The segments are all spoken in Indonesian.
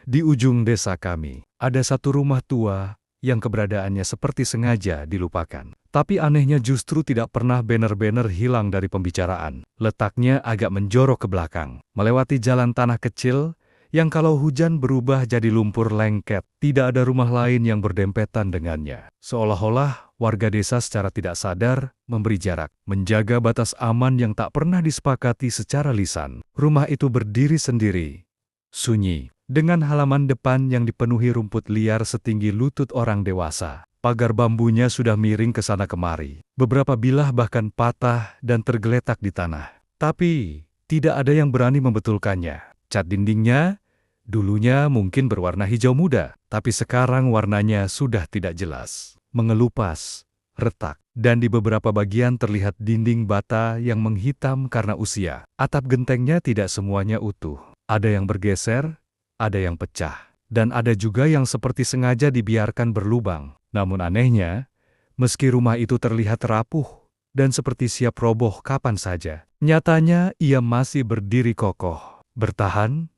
Di ujung desa kami, ada satu rumah tua yang keberadaannya seperti sengaja dilupakan. Tapi anehnya justru tidak pernah banner-banner hilang dari pembicaraan. Letaknya agak menjorok ke belakang, melewati jalan tanah kecil yang kalau hujan berubah jadi lumpur lengket. Tidak ada rumah lain yang berdempetan dengannya. Seolah-olah warga desa secara tidak sadar memberi jarak, menjaga batas aman yang tak pernah disepakati secara lisan. Rumah itu berdiri sendiri, sunyi, dengan halaman depan yang dipenuhi rumput liar setinggi lutut orang dewasa. Pagar bambunya sudah miring ke sana kemari. Beberapa bilah bahkan patah dan tergeletak di tanah. Tapi tidak ada yang berani membetulkannya. Cat dindingnya dulunya mungkin berwarna hijau muda, tapi sekarang warnanya sudah tidak jelas, mengelupas, retak, dan di beberapa bagian terlihat dinding bata yang menghitam karena usia. Atap gentengnya tidak semuanya utuh. Ada yang bergeser, ada yang pecah, dan ada juga yang seperti sengaja dibiarkan berlubang. Namun anehnya, meski rumah itu terlihat rapuh dan seperti siap roboh kapan saja, nyatanya ia masih berdiri kokoh, bertahan.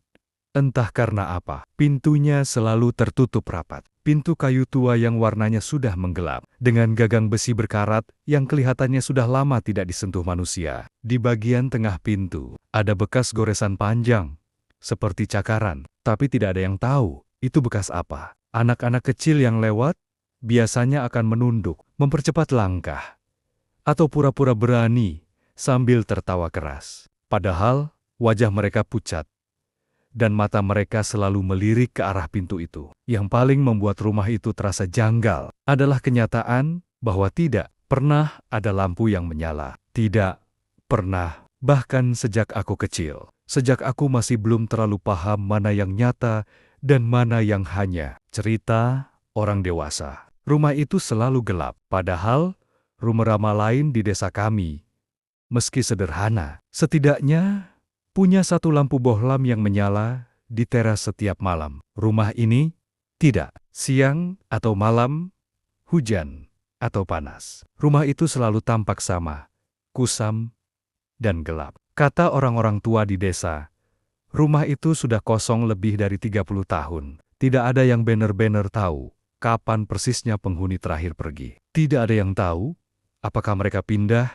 Entah karena apa, pintunya selalu tertutup rapat. Pintu kayu tua yang warnanya sudah menggelap, dengan gagang besi berkarat yang kelihatannya sudah lama tidak disentuh manusia. Di bagian tengah pintu, ada bekas goresan panjang, seperti cakaran, tapi tidak ada yang tahu itu bekas apa. Anak-anak kecil yang lewat biasanya akan menunduk, mempercepat langkah, atau pura-pura berani sambil tertawa keras. Padahal wajah mereka pucat, dan mata mereka selalu melirik ke arah pintu itu. Yang paling membuat rumah itu terasa janggal adalah kenyataan bahwa tidak pernah ada lampu yang menyala. Tidak pernah, bahkan sejak aku kecil. Sejak aku masih belum terlalu paham mana yang nyata dan mana yang hanya cerita orang dewasa. Rumah itu selalu gelap, padahal rumah ramah lain di desa kami, meski sederhana, setidaknya punya satu lampu bohlam yang menyala di teras setiap malam. Rumah ini tidak, siang atau malam, hujan atau panas. Rumah itu selalu tampak sama, kusam dan gelap. Kata orang-orang tua di desa, rumah itu sudah kosong lebih dari 30 tahun. Tidak ada yang benar-benar tahu kapan persisnya penghuni terakhir pergi. Tidak ada yang tahu apakah mereka pindah,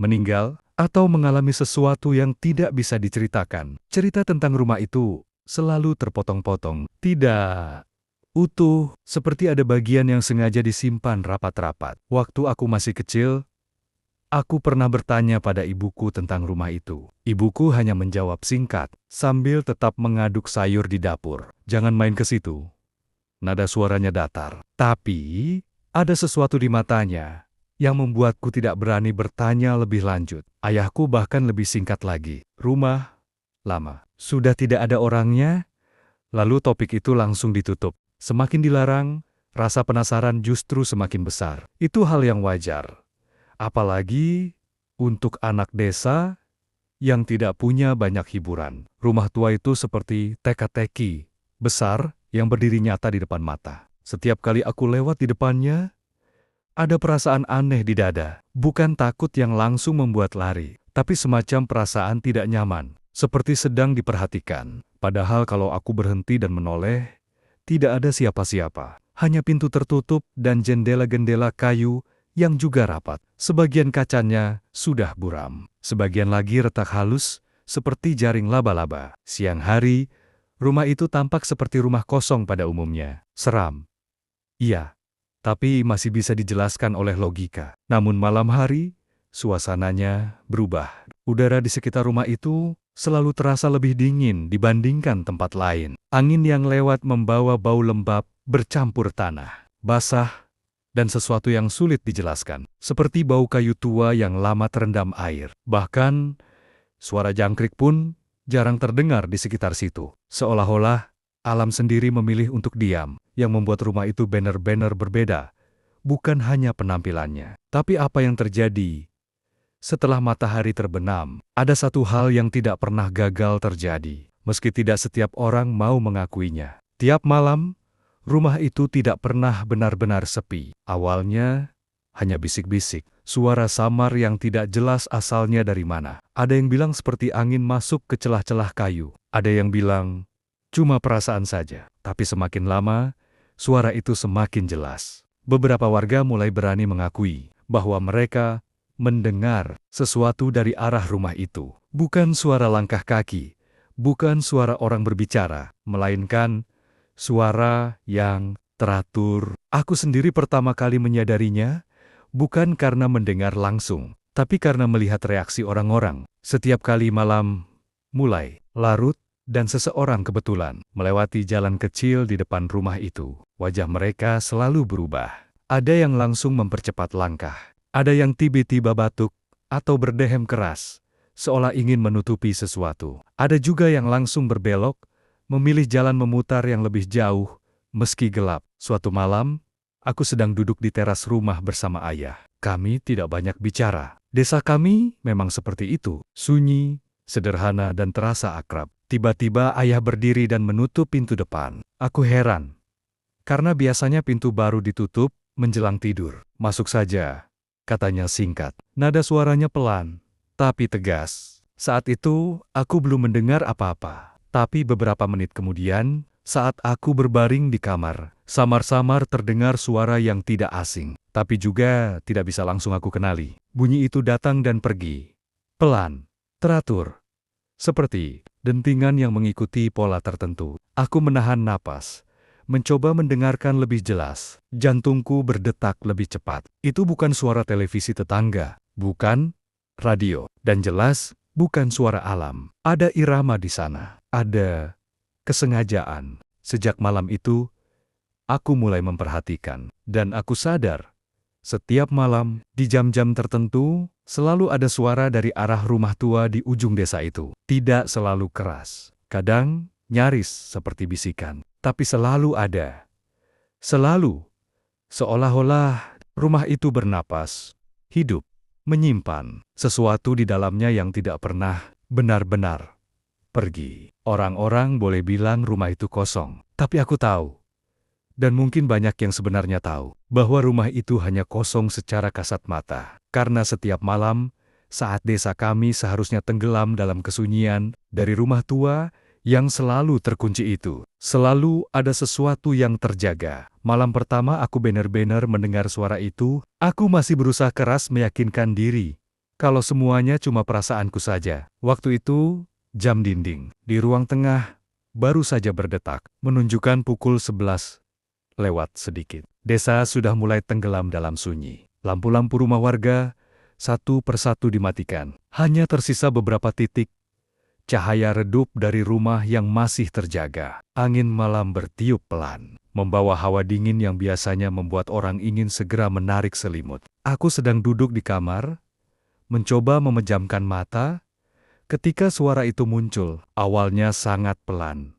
meninggal, atau mengalami sesuatu yang tidak bisa diceritakan. Cerita tentang rumah itu selalu terpotong-potong, tidak utuh, seperti ada bagian yang sengaja disimpan rapat-rapat. Waktu aku masih kecil, aku pernah bertanya pada ibuku tentang rumah itu. Ibuku hanya menjawab singkat, sambil tetap mengaduk sayur di dapur. Jangan main ke situ. Nada suaranya datar. Tapi ada sesuatu di matanya yang membuatku tidak berani bertanya lebih lanjut. Ayahku bahkan lebih singkat lagi. Rumah lama. Sudah tidak ada orangnya, lalu topik itu langsung ditutup. Semakin dilarang, rasa penasaran justru semakin besar. Itu hal yang wajar. Apalagi untuk anak desa yang tidak punya banyak hiburan. Rumah tua itu seperti teka-teki besar yang berdiri nyata di depan mata. Setiap kali aku lewat di depannya, ada perasaan aneh di dada, bukan takut yang langsung membuat lari, tapi semacam perasaan tidak nyaman, seperti sedang diperhatikan. Padahal kalau aku berhenti dan menoleh, tidak ada siapa-siapa, hanya pintu tertutup dan jendela-jendela kayu yang juga rapat. Sebagian kacanya sudah buram, sebagian lagi retak halus seperti jaring laba-laba. Siang hari, rumah itu tampak seperti rumah kosong pada umumnya, seram. Iya. Tapi masih bisa dijelaskan oleh logika. Namun malam hari, suasananya berubah. Udara di sekitar rumah itu selalu terasa lebih dingin dibandingkan tempat lain. Angin yang lewat membawa bau lembab bercampur tanah, basah, dan sesuatu yang sulit dijelaskan. Seperti bau kayu tua yang lama terendam air. Bahkan, suara jangkrik pun jarang terdengar di sekitar situ. Seolah-olah alam sendiri memilih untuk diam, yang membuat rumah itu benar-benar berbeda. Bukan hanya penampilannya, tapi apa yang terjadi setelah matahari terbenam. Ada satu hal yang tidak pernah gagal terjadi, meski tidak setiap orang mau mengakuinya. Tiap malam, rumah itu tidak pernah benar-benar sepi. Awalnya, hanya bisik-bisik, suara samar yang tidak jelas asalnya dari mana. Ada yang bilang seperti angin masuk ke celah-celah kayu. Ada yang bilang, Cuma perasaan saja. Tapi semakin lama, suara itu semakin jelas. Beberapa warga mulai berani mengakui bahwa mereka mendengar sesuatu dari arah rumah itu. Bukan suara langkah kaki, bukan suara orang berbicara, melainkan suara yang teratur. Aku sendiri pertama kali menyadarinya, bukan karena mendengar langsung, tapi karena melihat reaksi orang-orang. Setiap kali malam mulai larut, dan seseorang kebetulan melewati jalan kecil di depan rumah itu, wajah mereka selalu berubah. Ada yang langsung mempercepat langkah, ada yang tiba-tiba batuk atau berdehem keras, seolah ingin menutupi sesuatu. Ada juga yang langsung berbelok, memilih jalan memutar yang lebih jauh, meski gelap. Suatu malam, aku sedang duduk di teras rumah bersama ayah. Kami tidak banyak bicara. Desa kami memang seperti itu, sunyi, sederhana dan terasa akrab. Tiba-tiba ayah berdiri dan menutup pintu depan. Aku heran, karena biasanya pintu baru ditutup menjelang tidur. Masuk saja, katanya singkat. Nada suaranya pelan, tapi tegas. Saat itu, aku belum mendengar apa-apa. Tapi beberapa menit kemudian, saat aku berbaring di kamar, samar-samar terdengar suara yang tidak asing, tapi juga tidak bisa langsung aku kenali. Bunyi itu datang dan pergi. Pelan, teratur, seperti dentingan yang mengikuti pola tertentu. Aku menahan napas, mencoba mendengarkan lebih jelas. Jantungku berdetak lebih cepat. Itu bukan suara televisi tetangga, bukan radio, dan jelas bukan suara alam. Ada irama di sana, ada kesengajaan. Sejak malam itu, aku mulai memperhatikan, dan aku sadar, setiap malam, di jam-jam tertentu, selalu ada suara dari arah rumah tua di ujung desa itu. Tidak selalu keras, kadang nyaris seperti bisikan, tapi selalu ada. Selalu, seolah-olah rumah itu bernapas, hidup, menyimpan sesuatu di dalamnya yang tidak pernah benar-benar pergi. Orang-orang boleh bilang rumah itu kosong, tapi aku tahu, dan mungkin banyak yang sebenarnya tahu, bahwa rumah itu hanya kosong secara kasat mata. Karena setiap malam, saat desa kami seharusnya tenggelam dalam kesunyian, dari rumah tua yang selalu terkunci itu, selalu ada sesuatu yang terjaga. Malam pertama aku benar-benar mendengar suara itu, aku masih berusaha keras meyakinkan diri kalau semuanya cuma perasaanku saja. Waktu itu, jam dinding di ruang tengah baru saja berdetak, menunjukkan pukul 11 lewat sedikit. Desa sudah mulai tenggelam dalam sunyi. Lampu-lampu rumah warga satu persatu dimatikan. Hanya tersisa beberapa titik cahaya redup dari rumah yang masih terjaga. Angin malam bertiup pelan, membawa hawa dingin yang biasanya membuat orang ingin segera menarik selimut. Aku sedang duduk di kamar, mencoba memejamkan mata, ketika suara itu muncul. Awalnya sangat pelan,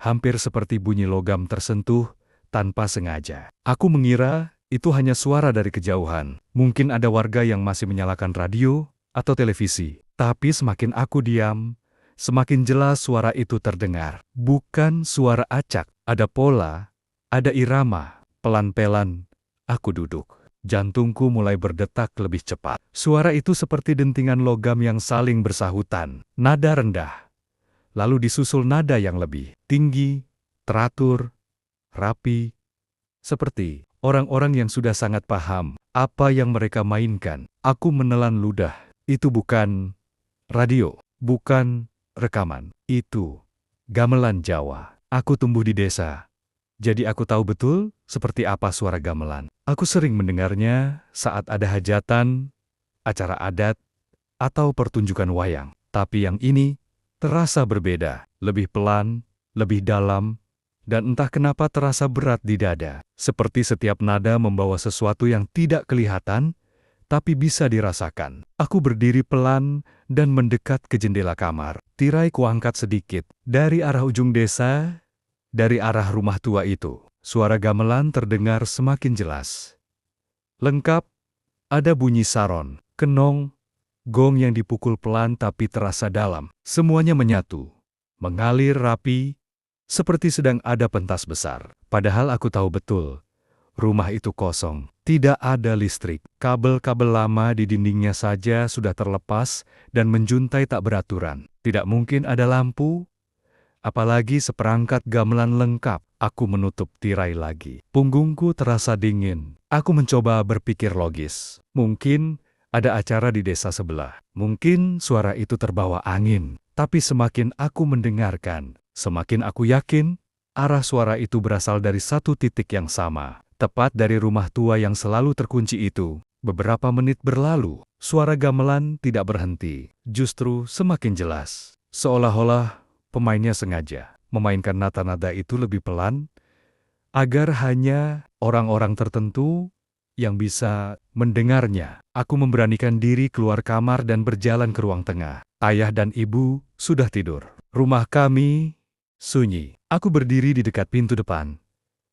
hampir seperti bunyi logam tersentuh tanpa sengaja. Aku mengira itu hanya suara dari kejauhan. Mungkin ada warga yang masih menyalakan radio atau televisi. Tapi semakin aku diam, semakin jelas suara itu terdengar. Bukan suara acak, ada pola, ada irama. Pelan-pelan, aku duduk. Jantungku mulai berdetak lebih cepat. Suara itu seperti dentingan logam yang saling bersahutan. Nada rendah, lalu disusul nada yang lebih tinggi, teratur, rapi, seperti orang-orang yang sudah sangat paham apa yang mereka mainkan. Aku menelan ludah. Itu bukan radio, bukan rekaman. Itu gamelan Jawa. Aku tumbuh di desa, jadi aku tahu betul seperti apa suara gamelan. Aku sering mendengarnya saat ada hajatan, acara adat, atau pertunjukan wayang. Tapi yang ini terasa berbeda, lebih pelan, lebih dalam, dan entah kenapa terasa berat di dada. Seperti setiap nada membawa sesuatu yang tidak kelihatan, tapi bisa dirasakan. Aku berdiri pelan dan mendekat ke jendela kamar. Tirai kuangkat sedikit. Dari arah ujung desa, dari arah rumah tua itu, suara gamelan terdengar semakin jelas. Lengkap, ada bunyi saron, kenong, gong yang dipukul pelan tapi terasa dalam. Semuanya menyatu, mengalir rapi, seperti sedang ada pentas besar. Padahal aku tahu betul, rumah itu kosong. Tidak ada listrik. Kabel-kabel lama di dindingnya saja sudah terlepas dan menjuntai tak beraturan. Tidak mungkin ada lampu, Apalagi seperangkat gamelan lengkap. Aku menutup tirai lagi. Punggungku terasa dingin. Aku mencoba berpikir logis. Mungkin ada acara di desa sebelah. Mungkin suara itu terbawa angin. Tapi semakin aku mendengarkan, semakin aku yakin arah suara itu berasal dari satu titik yang sama. Tepat dari rumah tua yang selalu terkunci itu. Beberapa menit berlalu, suara gamelan tidak berhenti. Justru semakin jelas. Seolah-olah pemainnya sengaja memainkan nada-nada itu lebih pelan, agar hanya orang-orang tertentu yang bisa mendengarnya. Aku memberanikan diri keluar kamar dan berjalan ke ruang tengah. Ayah dan ibu sudah tidur. Rumah kami sunyi. Aku berdiri di dekat pintu depan,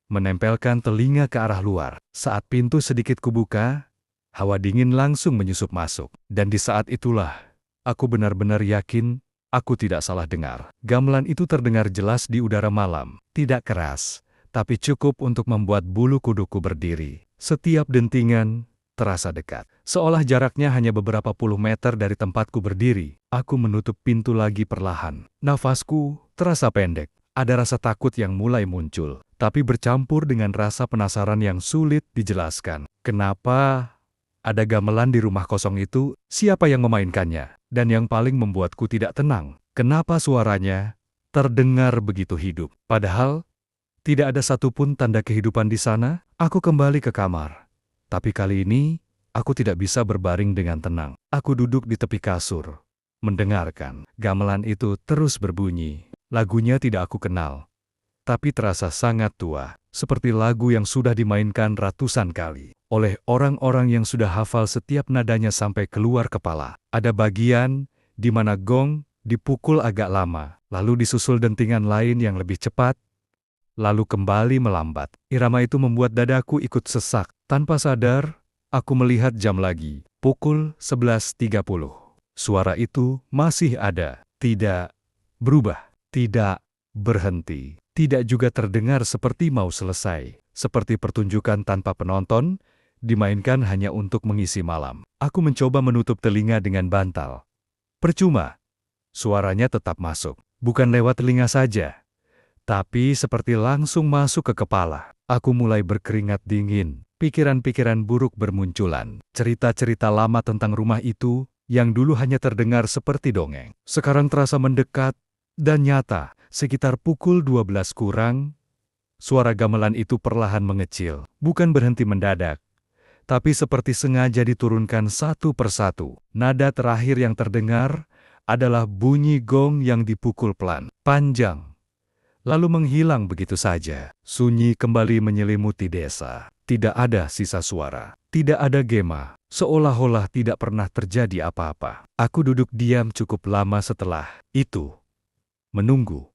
menempelkan telinga ke arah luar. Saat pintu sedikit kubuka, hawa dingin langsung menyusup masuk. Dan di saat itulah, aku benar-benar yakin aku tidak salah dengar. Gamelan itu terdengar jelas di udara malam. Tidak keras, tapi cukup untuk membuat bulu kuduku berdiri. Setiap dentingan terasa dekat. Seolah jaraknya hanya beberapa puluh meter dari tempatku berdiri. Aku menutup pintu lagi perlahan. Nafasku terasa pendek. Ada rasa takut yang mulai muncul, tapi bercampur dengan rasa penasaran yang sulit dijelaskan. Kenapa ada gamelan di rumah kosong itu? Siapa yang memainkannya? Dan yang paling membuatku tidak tenang, kenapa suaranya terdengar begitu hidup? Padahal tidak ada satupun tanda kehidupan di sana. Aku kembali ke kamar. Tapi kali ini, aku tidak bisa berbaring dengan tenang. Aku duduk di tepi kasur, mendengarkan. Gamelan itu terus berbunyi. Lagunya tidak aku kenal, tapi terasa sangat tua, seperti lagu yang sudah dimainkan ratusan kali oleh orang-orang yang sudah hafal setiap nadanya sampai keluar kepala. Ada bagian di mana gong dipukul agak lama, lalu disusul dentingan lain yang lebih cepat, lalu kembali melambat. Irama itu membuat dadaku ikut sesak. Tanpa sadar, aku melihat jam lagi. Pukul 11.30. Suara itu masih ada, tidak berubah, tidak berhenti, tidak juga terdengar seperti mau selesai, seperti pertunjukan tanpa penonton, dimainkan hanya untuk mengisi malam. Aku mencoba menutup telinga dengan bantal. Percuma, suaranya tetap masuk, bukan lewat telinga saja, tapi seperti langsung masuk ke kepala. Aku mulai berkeringat dingin, pikiran-pikiran buruk bermunculan. Cerita-cerita lama tentang rumah itu, yang dulu hanya terdengar seperti dongeng, sekarang terasa mendekat dan nyata. Sekitar pukul 12 kurang, suara gamelan itu perlahan mengecil, bukan berhenti mendadak, tapi seperti sengaja diturunkan satu persatu. Nada terakhir yang terdengar adalah bunyi gong yang dipukul pelan, panjang, lalu menghilang begitu saja. Sunyi kembali menyelimuti desa. Tidak ada sisa suara, tidak ada gema, seolah-olah tidak pernah terjadi apa-apa. Aku duduk diam cukup lama setelah itu, menunggu.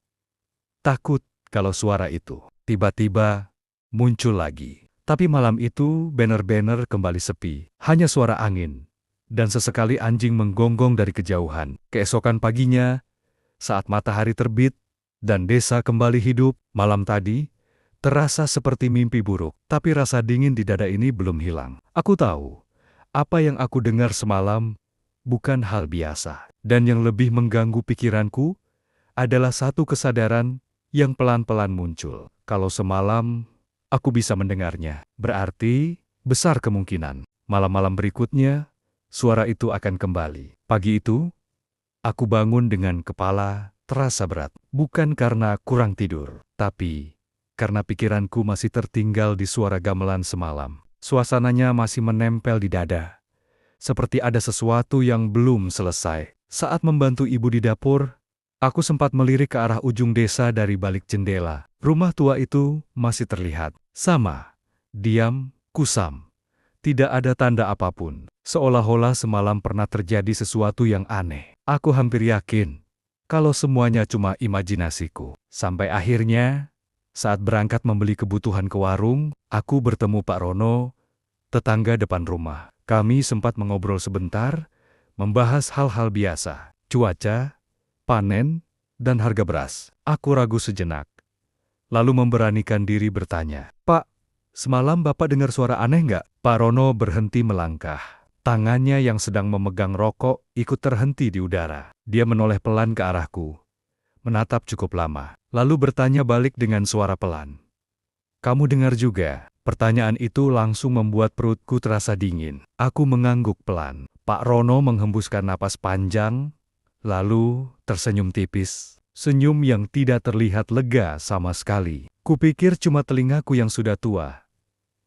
Takut kalau suara itu tiba-tiba muncul lagi. Tapi malam itu benar-benar kembali sepi. Hanya suara angin, dan sesekali anjing menggonggong dari kejauhan. Keesokan paginya, saat matahari terbit, dan desa kembali hidup, malam tadi terasa seperti mimpi buruk. Tapi rasa dingin di dada ini belum hilang. Aku tahu, apa yang aku dengar semalam bukan hal biasa. Dan yang lebih mengganggu pikiranku adalah satu kesadaran yang pelan-pelan muncul. Kalau semalam aku bisa mendengarnya, berarti besar kemungkinan malam-malam berikutnya suara itu akan kembali. Pagi itu, aku bangun dengan kepala terasa berat. Bukan karena kurang tidur, tapi karena pikiranku masih tertinggal di suara gamelan semalam. Suasananya masih menempel di dada, seperti ada sesuatu yang belum selesai. Saat membantu ibu di dapur, aku sempat melirik ke arah ujung desa dari balik jendela. Rumah tua itu masih terlihat sama, diam, kusam. Tidak ada tanda apapun, seolah-olah semalam pernah terjadi sesuatu yang aneh. Aku hampir yakin kalau semuanya cuma imajinasiku. Sampai akhirnya, saat berangkat membeli kebutuhan ke warung, aku bertemu Pak Rono, tetangga depan rumah. Kami sempat mengobrol sebentar, membahas hal-hal biasa, cuaca, panen, dan harga beras. Aku ragu sejenak, lalu memberanikan diri bertanya, "Pak, semalam Bapak dengar suara aneh nggak?" Pak Rono berhenti melangkah. Tangannya yang sedang memegang rokok ikut terhenti di udara. Dia menoleh pelan ke arahku, menatap cukup lama, lalu bertanya balik dengan suara pelan. "Kamu dengar juga?" Pertanyaan itu langsung membuat perutku terasa dingin. Aku mengangguk pelan. Pak Rono menghembuskan napas panjang, lalu tersenyum tipis. Senyum yang tidak terlihat lega sama sekali. "Kupikir cuma telingaku yang sudah tua,"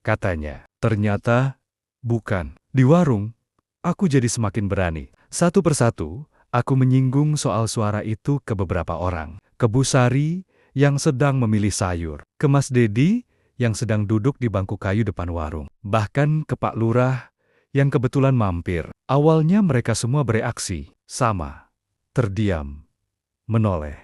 katanya. Ternyata, bukan. Di warung, aku jadi semakin berani. Satu persatu, aku menyinggung soal suara itu ke beberapa orang. Ke Bu Sari, yang sedang memilih sayur. Ke Mas Dedi, yang sedang duduk di bangku kayu depan warung. Bahkan ke Pak Lurah, yang kebetulan mampir. Awalnya mereka semua bereaksi, sama. Terdiam, menoleh,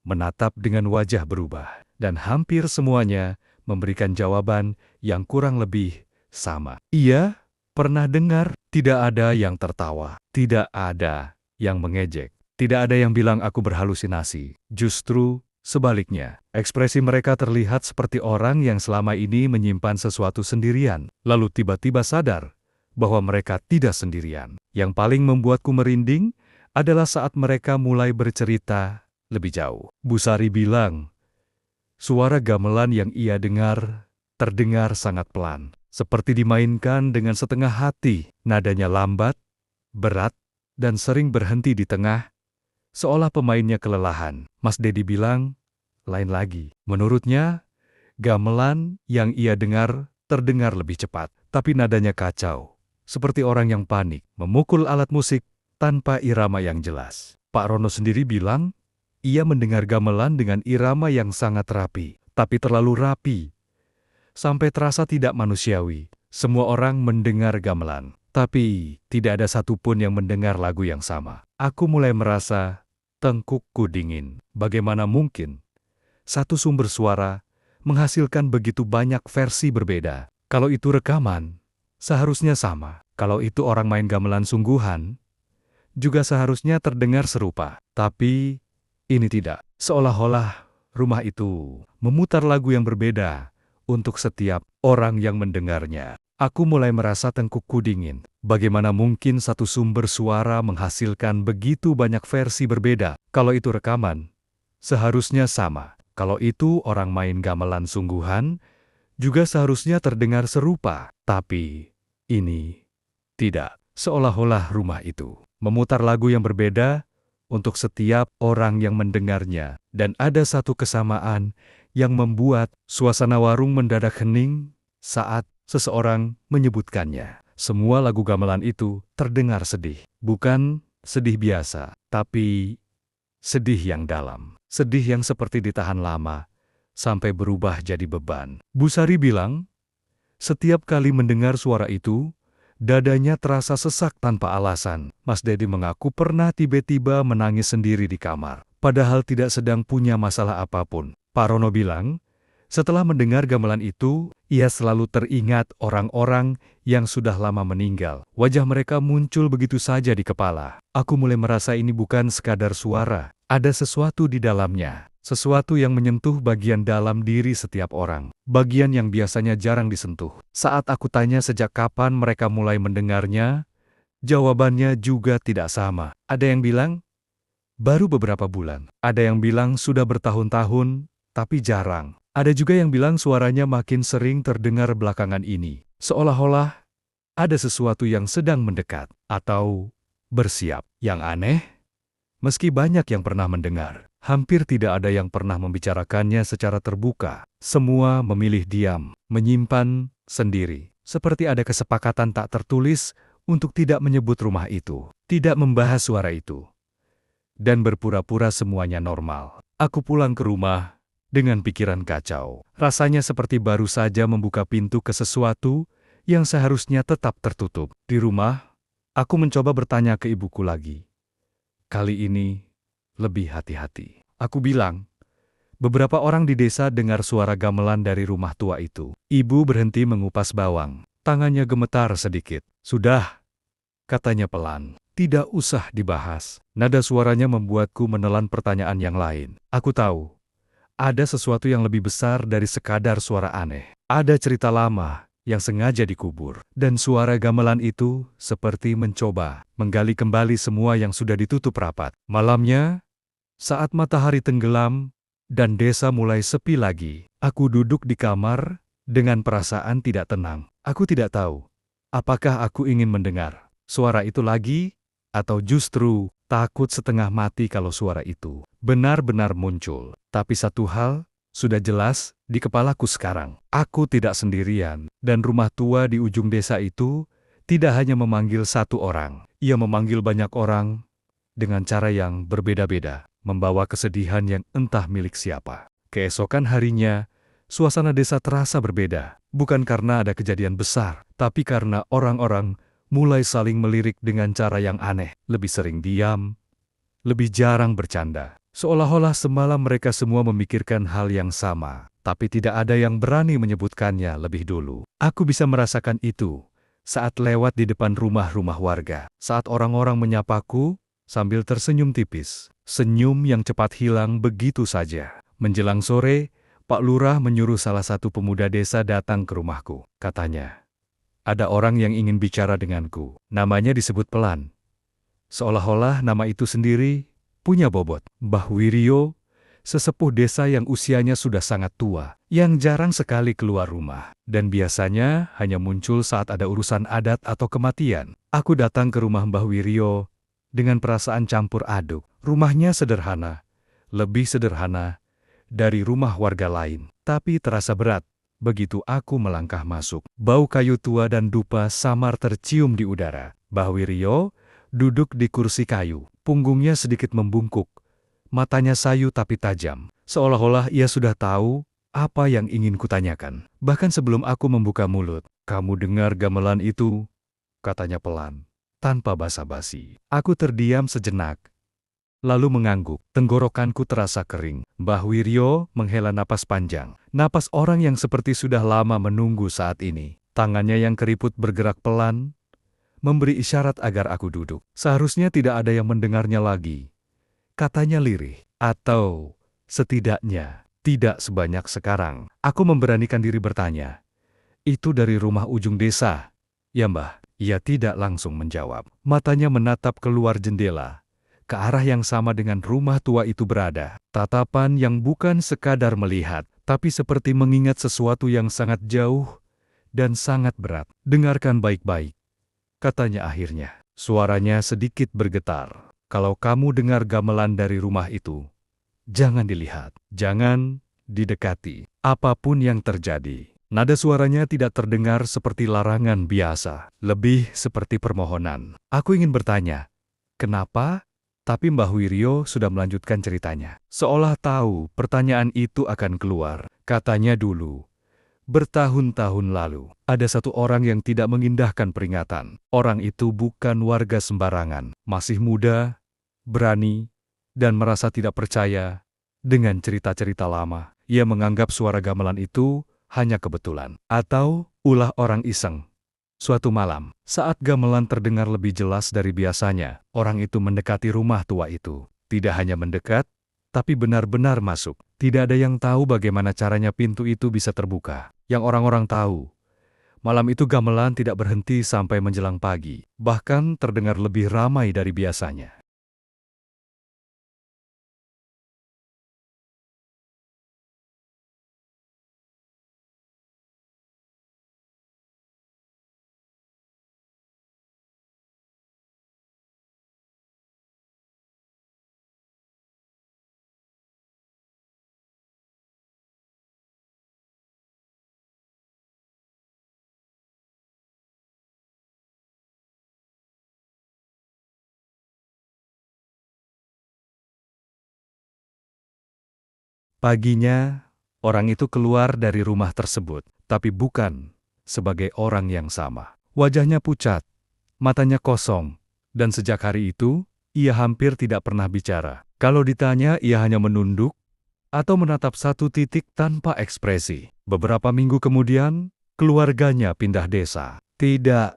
menatap dengan wajah berubah. Dan hampir semuanya memberikan jawaban yang kurang lebih sama. "Iya, pernah dengar." Tidak ada yang tertawa. Tidak ada yang mengejek. Tidak ada yang bilang aku berhalusinasi. Justru sebaliknya, ekspresi mereka terlihat seperti orang yang selama ini menyimpan sesuatu sendirian, lalu tiba-tiba sadar bahwa mereka tidak sendirian. Yang paling membuatku merinding adalah saat mereka mulai bercerita lebih jauh. Bu Sari bilang, suara gamelan yang ia dengar terdengar sangat pelan, seperti dimainkan dengan setengah hati. Nadanya lambat, berat, dan sering berhenti di tengah, seolah pemainnya kelelahan. Mas Dedi bilang, lain lagi. Menurutnya, gamelan yang ia dengar terdengar lebih cepat, tapi nadanya kacau, seperti orang yang panik, memukul alat musik tanpa irama yang jelas. Pak Rono sendiri bilang, ia mendengar gamelan dengan irama yang sangat rapi, tapi terlalu rapi, sampai terasa tidak manusiawi. Semua orang mendengar gamelan, tapi tidak ada satupun yang mendengar lagu yang sama. Aku mulai merasa tengkukku dingin. Bagaimana mungkin satu sumber suara menghasilkan begitu banyak versi berbeda? Kalau itu rekaman, seharusnya sama. Kalau itu orang main gamelan sungguhan, juga seharusnya terdengar serupa. Tapi ini tidak. Seolah-olah rumah itu memutar lagu yang berbeda untuk setiap orang yang mendengarnya. Aku mulai merasa tengkukku dingin. Bagaimana mungkin satu sumber suara menghasilkan begitu banyak versi berbeda? Kalau itu rekaman, seharusnya sama. Kalau itu orang main gamelan sungguhan, juga seharusnya terdengar serupa. Tapi ini tidak. Seolah-olah rumah itu memutar lagu yang berbeda untuk setiap orang yang mendengarnya. Dan ada satu kesamaan yang membuat suasana warung mendadak hening saat seseorang menyebutkannya. Semua lagu gamelan itu terdengar sedih. Bukan sedih biasa, tapi sedih yang dalam. Sedih yang seperti ditahan lama, sampai berubah jadi beban. Bu Sari bilang, setiap kali mendengar suara itu, dadanya terasa sesak tanpa alasan. Mas Dedi mengaku pernah tiba-tiba menangis sendiri di kamar, padahal tidak sedang punya masalah apapun. Pak Rono bilang, setelah mendengar gamelan itu, ia selalu teringat orang-orang yang sudah lama meninggal. Wajah mereka muncul begitu saja di kepala. Aku mulai merasa ini bukan sekadar suara. Ada sesuatu di dalamnya. Sesuatu yang menyentuh bagian dalam diri setiap orang. Bagian yang biasanya jarang disentuh. Saat aku tanya sejak kapan mereka mulai mendengarnya, jawabannya juga tidak sama. Ada yang bilang, baru beberapa bulan. Ada yang bilang sudah bertahun-tahun, tapi jarang. Ada juga yang bilang suaranya makin sering terdengar belakangan ini. Seolah-olah ada sesuatu yang sedang mendekat atau bersiap. Yang aneh, meski banyak yang pernah mendengar, hampir tidak ada yang pernah membicarakannya secara terbuka. Semua memilih diam, menyimpan sendiri. Seperti ada kesepakatan tak tertulis untuk tidak menyebut rumah itu, tidak membahas suara itu, dan berpura-pura semuanya normal. Aku pulang ke rumah dengan pikiran kacau. Rasanya seperti baru saja membuka pintu ke sesuatu yang seharusnya tetap tertutup. Di rumah, aku mencoba bertanya ke ibuku lagi. Kali ini, lebih hati-hati. Aku bilang, beberapa orang di desa dengar suara gamelan dari rumah tua itu. Ibu berhenti mengupas bawang. Tangannya gemetar sedikit. Sudah, katanya pelan. Tidak usah dibahas. Nada suaranya membuatku menelan pertanyaan yang lain. Aku tahu, ada sesuatu yang lebih besar dari sekadar suara aneh. Ada cerita lama yang sengaja dikubur. Dan suara gamelan itu seperti mencoba menggali kembali semua yang sudah ditutup rapat. Malamnya, Saat matahari tenggelam dan desa mulai sepi lagi, aku duduk di kamar dengan perasaan tidak tenang. Aku tidak tahu apakah aku ingin mendengar suara itu lagi, atau justru takut setengah mati kalau suara itu benar-benar muncul. Tapi satu hal sudah jelas di kepalaku sekarang. Aku tidak sendirian, dan rumah tua di ujung desa itu tidak hanya memanggil satu orang. Ia memanggil banyak orang dengan cara yang berbeda-beda, membawa kesedihan yang entah milik siapa. Keesokan harinya, suasana desa terasa berbeda, bukan karena ada kejadian besar, tapi karena orang-orang mulai saling melirik dengan cara yang aneh, lebih sering diam, lebih jarang bercanda. Seolah-olah semalam mereka semua memikirkan hal yang sama, tapi tidak ada yang berani menyebutkannya lebih dulu. Aku bisa merasakan itu saat lewat di depan rumah-rumah warga, saat orang-orang menyapaku sambil tersenyum tipis, senyum yang cepat hilang begitu saja. Menjelang sore, Pak Lurah menyuruh salah satu pemuda desa datang ke rumahku. Katanya, ada orang yang ingin bicara denganku. Namanya disebut pelan. Seolah-olah nama itu sendiri punya bobot. Mbah Wiryo, sesepuh desa yang usianya sudah sangat tua, yang jarang sekali keluar rumah, dan biasanya hanya muncul saat ada urusan adat atau kematian. Aku datang ke rumah Mbah Wiryo dengan perasaan campur aduk. Rumahnya sederhana, lebih sederhana dari rumah warga lain, tapi terasa berat. Begitu aku melangkah masuk, bau kayu tua dan dupa samar tercium di udara. Mbah Wiryo duduk di kursi kayu, punggungnya sedikit membungkuk, matanya sayu tapi tajam, seolah-olah ia sudah tahu apa yang ingin kutanyakan. Bahkan sebelum aku membuka mulut, "Kamu dengar gamelan itu?" katanya pelan, tanpa basa-basi. Aku terdiam sejenak, lalu mengangguk. Tenggorokanku terasa kering. Mbah Wiryo menghela napas panjang, napas orang yang seperti sudah lama menunggu saat ini. Tangannya yang keriput bergerak pelan, memberi isyarat agar aku duduk. Seharusnya tidak ada yang mendengarnya lagi, katanya lirih. Atau setidaknya tidak sebanyak sekarang. Aku memberanikan diri bertanya, "Itu dari rumah ujung desa, ya Mbah?" Ia tidak langsung menjawab. Matanya menatap keluar jendela, ke arah yang sama dengan rumah tua itu berada. Tatapan yang bukan sekadar melihat, tapi seperti mengingat sesuatu yang sangat jauh dan sangat berat. "Dengarkan baik-baik," katanya akhirnya. Suaranya sedikit bergetar. "Kalau kamu dengar gamelan dari rumah itu, jangan dilihat, jangan didekati, apapun yang terjadi." Nada suaranya tidak terdengar seperti larangan biasa, lebih seperti permohonan. Aku ingin bertanya, "Kenapa?" Tapi Mbah Wiryo sudah melanjutkan ceritanya. Seolah tahu pertanyaan itu akan keluar. Katanya dulu, bertahun-tahun lalu, ada satu orang yang tidak mengindahkan peringatan. Orang itu bukan warga sembarangan, masih muda, berani, dan merasa tidak percaya dengan cerita-cerita lama. Ia menganggap suara gamelan itu hanya kebetulan, atau ulah orang iseng. Suatu malam, saat gamelan terdengar lebih jelas dari biasanya, orang itu mendekati rumah tua itu. Tidak hanya mendekat, tapi benar-benar masuk. Tidak ada yang tahu bagaimana caranya pintu itu bisa terbuka. Yang orang-orang tahu, malam itu gamelan tidak berhenti sampai menjelang pagi, bahkan terdengar lebih ramai dari biasanya. Paginya, orang itu keluar dari rumah tersebut, tapi bukan sebagai orang yang sama. Wajahnya pucat, matanya kosong, dan sejak hari itu, ia hampir tidak pernah bicara. Kalau ditanya, ia hanya menunduk atau menatap satu titik tanpa ekspresi. Beberapa minggu kemudian, keluarganya pindah desa. Tidak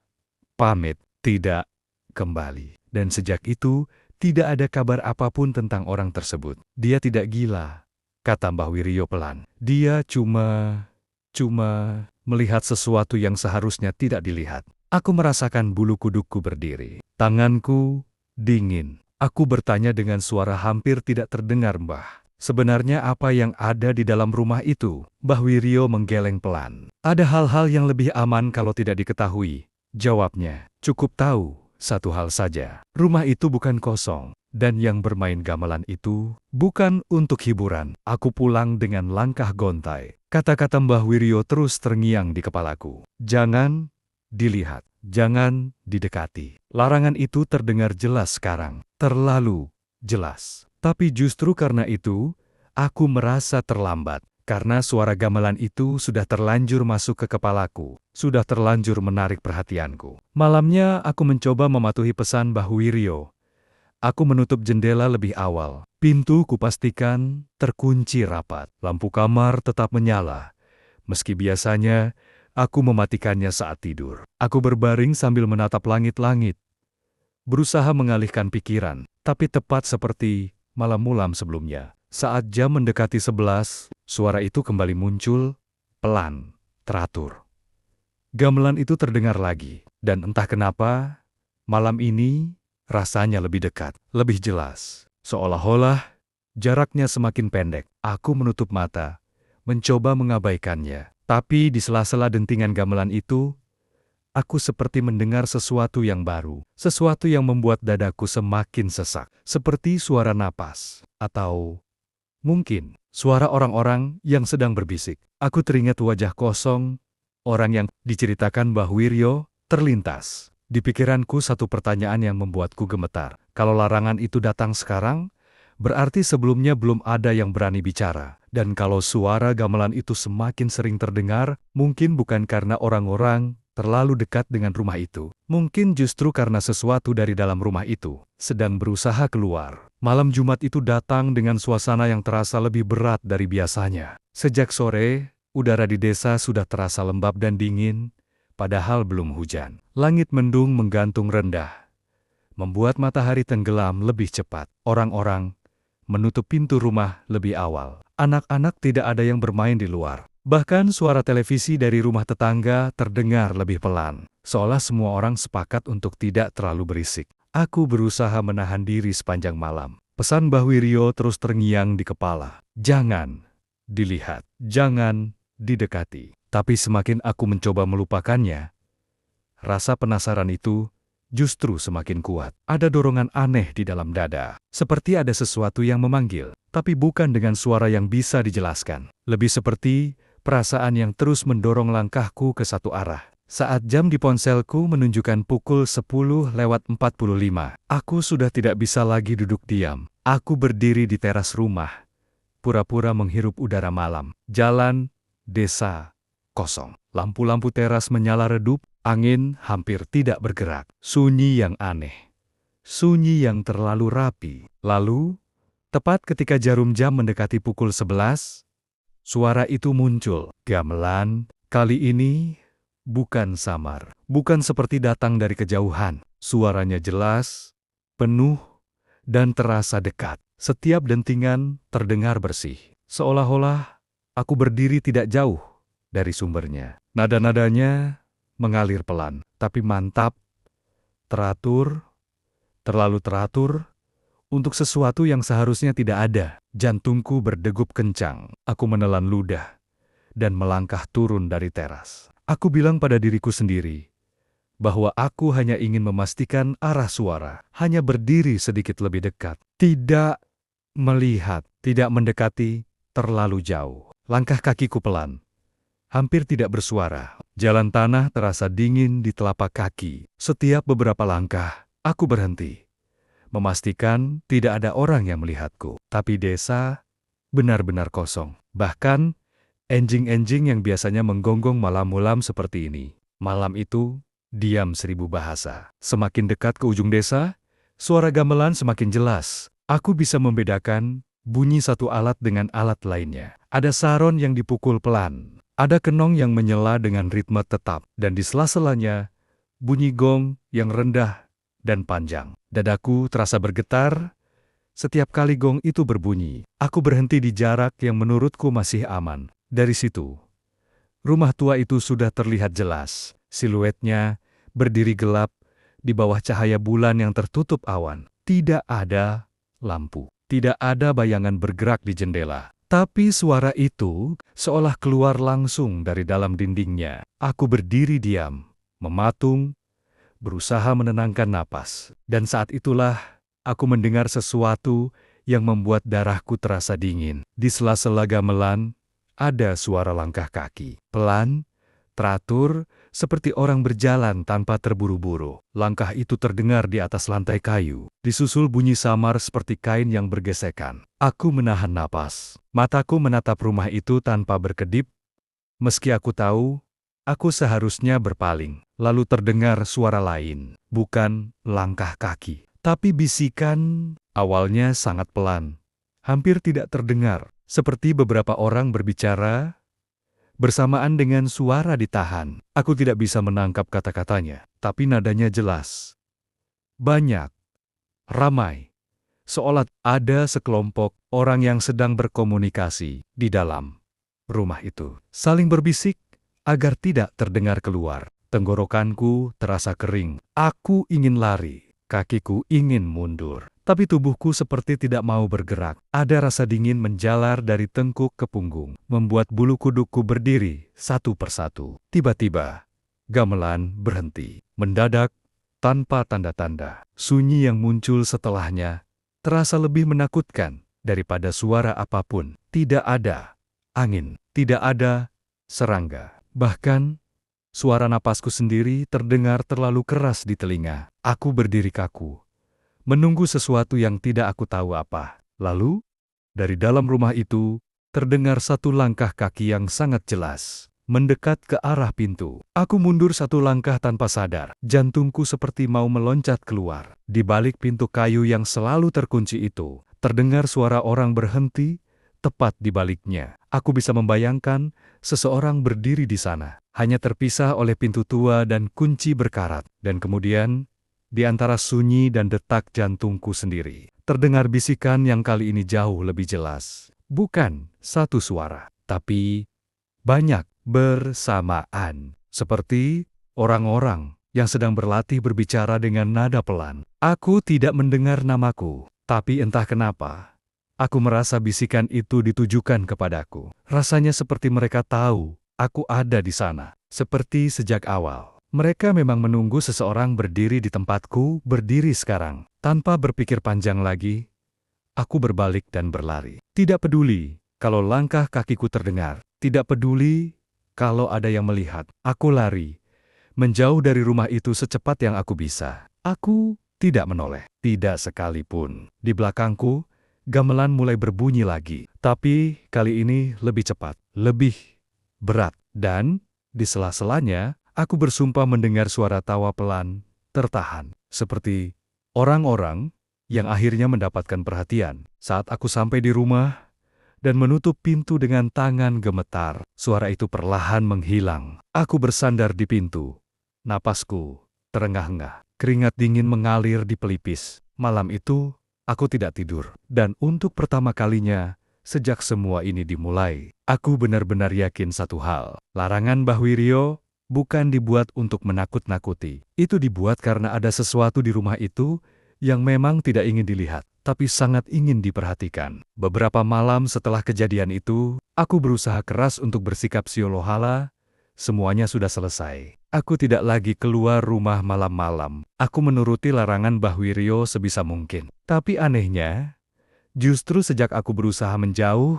pamit, tidak kembali. Dan sejak itu, tidak ada kabar apapun tentang orang tersebut. Dia tidak gila, kata Mbah Wiryo pelan. Dia cuma melihat sesuatu yang seharusnya tidak dilihat. Aku merasakan bulu kudukku berdiri. Tanganku dingin. Aku bertanya dengan suara hampir tidak terdengar, Mbah. Sebenarnya apa yang ada di dalam rumah itu? Mbah Wiryo menggeleng pelan. Ada hal-hal yang lebih aman kalau tidak diketahui, jawabnya. Cukup tahu satu hal saja. Rumah itu bukan kosong. Dan yang bermain gamelan itu bukan untuk hiburan. Aku pulang dengan langkah gontai. Kata-kata Mbah Wiryo terus terngiang di kepalaku. Jangan dilihat, jangan didekati. Larangan itu terdengar jelas sekarang. Terlalu jelas. Tapi justru karena itu, aku merasa terlambat. Karena suara gamelan itu sudah terlanjur masuk ke kepalaku. Sudah terlanjur menarik perhatianku. Malamnya aku mencoba mematuhi pesan Mbah Wiryo. Aku menutup jendela lebih awal. Pintu kupastikan terkunci rapat. Lampu kamar tetap menyala. Meski biasanya, aku mematikannya saat tidur. Aku berbaring sambil menatap langit-langit. Berusaha mengalihkan pikiran. Tapi tepat seperti malam-malam sebelumnya. Saat jam mendekati 11, suara itu kembali muncul, pelan, teratur. Gamelan itu terdengar lagi. Dan entah kenapa, malam ini rasanya lebih dekat, lebih jelas. Seolah-olah jaraknya semakin pendek. Aku menutup mata, mencoba mengabaikannya. Tapi di sela-sela dentingan gamelan itu, aku seperti mendengar sesuatu yang baru. Sesuatu yang membuat dadaku semakin sesak. Seperti suara napas. Atau mungkin suara orang-orang yang sedang berbisik. Aku teringat wajah kosong, orang yang diceritakan Mbah Wiryo, terlintas. Di pikiranku satu pertanyaan yang membuatku gemetar. Kalau larangan itu datang sekarang, berarti sebelumnya belum ada yang berani bicara. Dan kalau suara gamelan itu semakin sering terdengar, mungkin bukan karena orang-orang terlalu dekat dengan rumah itu. Mungkin justru karena sesuatu dari dalam rumah itu sedang berusaha keluar. Malam Jumat itu datang dengan suasana yang terasa lebih berat dari biasanya. Sejak sore, udara di desa sudah terasa lembab dan dingin. Padahal belum hujan. Langit mendung menggantung rendah, membuat matahari tenggelam lebih cepat. Orang-orang menutup pintu rumah lebih awal. Anak-anak tidak ada yang bermain di luar. Bahkan suara televisi dari rumah tetangga terdengar lebih pelan. Seolah semua orang sepakat untuk tidak terlalu berisik. Aku berusaha menahan diri sepanjang malam. Pesan Mbah Wiryo terus terngiang di kepala. Jangan dilihat, jangan didekati. Tapi semakin aku mencoba melupakannya, rasa penasaran itu justru semakin kuat. Ada dorongan aneh di dalam dada. Seperti ada sesuatu yang memanggil, tapi bukan dengan suara yang bisa dijelaskan. Lebih seperti perasaan yang terus mendorong langkahku ke satu arah. Saat jam di ponselku menunjukkan pukul 10:45, aku sudah tidak bisa lagi duduk diam. Aku berdiri di teras rumah, pura-pura menghirup udara malam. Jalan desa kosong. Lampu-lampu teras menyala redup, angin hampir tidak bergerak. Sunyi yang aneh. Sunyi yang terlalu rapi. Lalu, tepat ketika jarum jam mendekati pukul 11, suara itu muncul. Gamelan, kali ini bukan samar. Bukan seperti datang dari kejauhan. Suaranya jelas, penuh, dan terasa dekat. Setiap dentingan terdengar bersih. Seolah-olah aku berdiri tidak jauh dari sumbernya. Nada-nadanya mengalir pelan, tapi mantap, teratur, terlalu teratur, untuk sesuatu yang seharusnya tidak ada. Jantungku berdegup kencang. Aku menelan ludah dan melangkah turun dari teras. Aku bilang pada diriku sendiri bahwa aku hanya ingin memastikan arah suara, hanya berdiri sedikit lebih dekat, tidak melihat, tidak mendekati terlalu jauh. Langkah kakiku pelan, hampir tidak bersuara. Jalan tanah terasa dingin di telapak kaki. Setiap beberapa langkah, aku berhenti, memastikan tidak ada orang yang melihatku. Tapi desa benar-benar kosong. Bahkan, enjing-enjing yang biasanya menggonggong malam-malam seperti ini, malam itu diam 1000 bahasa. Semakin dekat ke ujung desa, suara gamelan semakin jelas. Aku bisa membedakan bunyi satu alat dengan alat lainnya. Ada saron yang dipukul pelan. Ada kenong yang menyela dengan ritme tetap. Dan di sela-selanya, bunyi gong yang rendah dan panjang. Dadaku terasa bergetar setiap kali gong itu berbunyi. Aku berhenti di jarak yang menurutku masih aman. Dari situ, rumah tua itu sudah terlihat jelas. Siluetnya berdiri gelap di bawah cahaya bulan yang tertutup awan. Tidak ada lampu. Tidak ada bayangan bergerak di jendela. Tapi suara itu seolah keluar langsung dari dalam dindingnya. Aku berdiri diam, mematung, berusaha menenangkan napas. Dan saat itulah aku mendengar sesuatu yang membuat darahku terasa dingin. Di sela-sela gamelan, ada suara langkah kaki. Pelan, teratur, seperti orang berjalan tanpa terburu-buru. Langkah itu terdengar di atas lantai kayu. Disusul bunyi samar seperti kain yang bergesekan. Aku menahan napas. Mataku menatap rumah itu tanpa berkedip. Meski aku tahu, aku seharusnya berpaling. Lalu terdengar suara lain. Bukan langkah kaki, tapi bisikan. Awalnya sangat pelan. Hampir tidak terdengar. Seperti beberapa orang berbicara bersamaan dengan suara ditahan. Aku tidak bisa menangkap kata-katanya, tapi nadanya jelas. Banyak, ramai, seolah ada sekelompok orang yang sedang berkomunikasi di dalam rumah itu. Saling berbisik agar tidak terdengar keluar. Tenggorokanku terasa kering. Aku ingin lari, kakiku ingin mundur. Tapi tubuhku seperti tidak mau bergerak. Ada rasa dingin menjalar dari tengkuk ke punggung, membuat bulu kudukku berdiri satu persatu. Tiba-tiba, gamelan berhenti. Mendadak, tanpa tanda-tanda, sunyi yang muncul setelahnya terasa lebih menakutkan daripada suara apapun. Tidak ada angin, tidak ada serangga. Bahkan, suara napasku sendiri terdengar terlalu keras di telinga. Aku berdiri kaku, menunggu sesuatu yang tidak aku tahu apa. Lalu, dari dalam rumah itu, terdengar satu langkah kaki yang sangat jelas, mendekat ke arah pintu. Aku mundur satu langkah tanpa sadar. Jantungku seperti mau meloncat keluar. Di balik pintu kayu yang selalu terkunci itu, terdengar suara orang berhenti, tepat di baliknya. Aku bisa membayangkan seseorang berdiri di sana, hanya terpisah oleh pintu tua dan kunci berkarat. Dan kemudian, di antara sunyi dan detak jantungku sendiri, terdengar bisikan yang kali ini jauh lebih jelas. Bukan satu suara, tapi banyak bersamaan. Seperti orang-orang yang sedang berlatih berbicara dengan nada pelan. Aku tidak mendengar namaku, tapi entah kenapa, aku merasa bisikan itu ditujukan kepadaku. Rasanya seperti mereka tahu aku ada di sana. Seperti sejak awal. Mereka memang menunggu seseorang berdiri di tempatku, berdiri sekarang. Tanpa berpikir panjang lagi, aku berbalik dan berlari. Tidak peduli kalau langkah kakiku terdengar. Tidak peduli kalau ada yang melihat. Aku lari, menjauh dari rumah itu secepat yang aku bisa. Aku tidak menoleh, tidak sekalipun. Di belakangku, gamelan mulai berbunyi lagi. Tapi kali ini lebih cepat, lebih berat. Dan di sela-selanya, aku bersumpah mendengar suara tawa pelan, tertahan, seperti orang-orang yang akhirnya mendapatkan perhatian. Saat aku sampai di rumah dan menutup pintu dengan tangan gemetar, suara itu perlahan menghilang. Aku bersandar di pintu, napasku terengah-engah, keringat dingin mengalir di pelipis. Malam itu, aku tidak tidur, dan untuk pertama kalinya sejak semua ini dimulai, aku benar-benar yakin satu hal. Larangan Mbah Wiryo bukan dibuat untuk menakut-nakuti. Itu dibuat karena ada sesuatu di rumah itu yang memang tidak ingin dilihat, tapi sangat ingin diperhatikan. Beberapa malam setelah kejadian itu, aku berusaha keras untuk bersikap siolohala. Semuanya sudah selesai. Aku tidak lagi keluar rumah malam-malam. Aku menuruti larangan Mbah Wiryo sebisa mungkin. Tapi anehnya, justru sejak aku berusaha menjauh,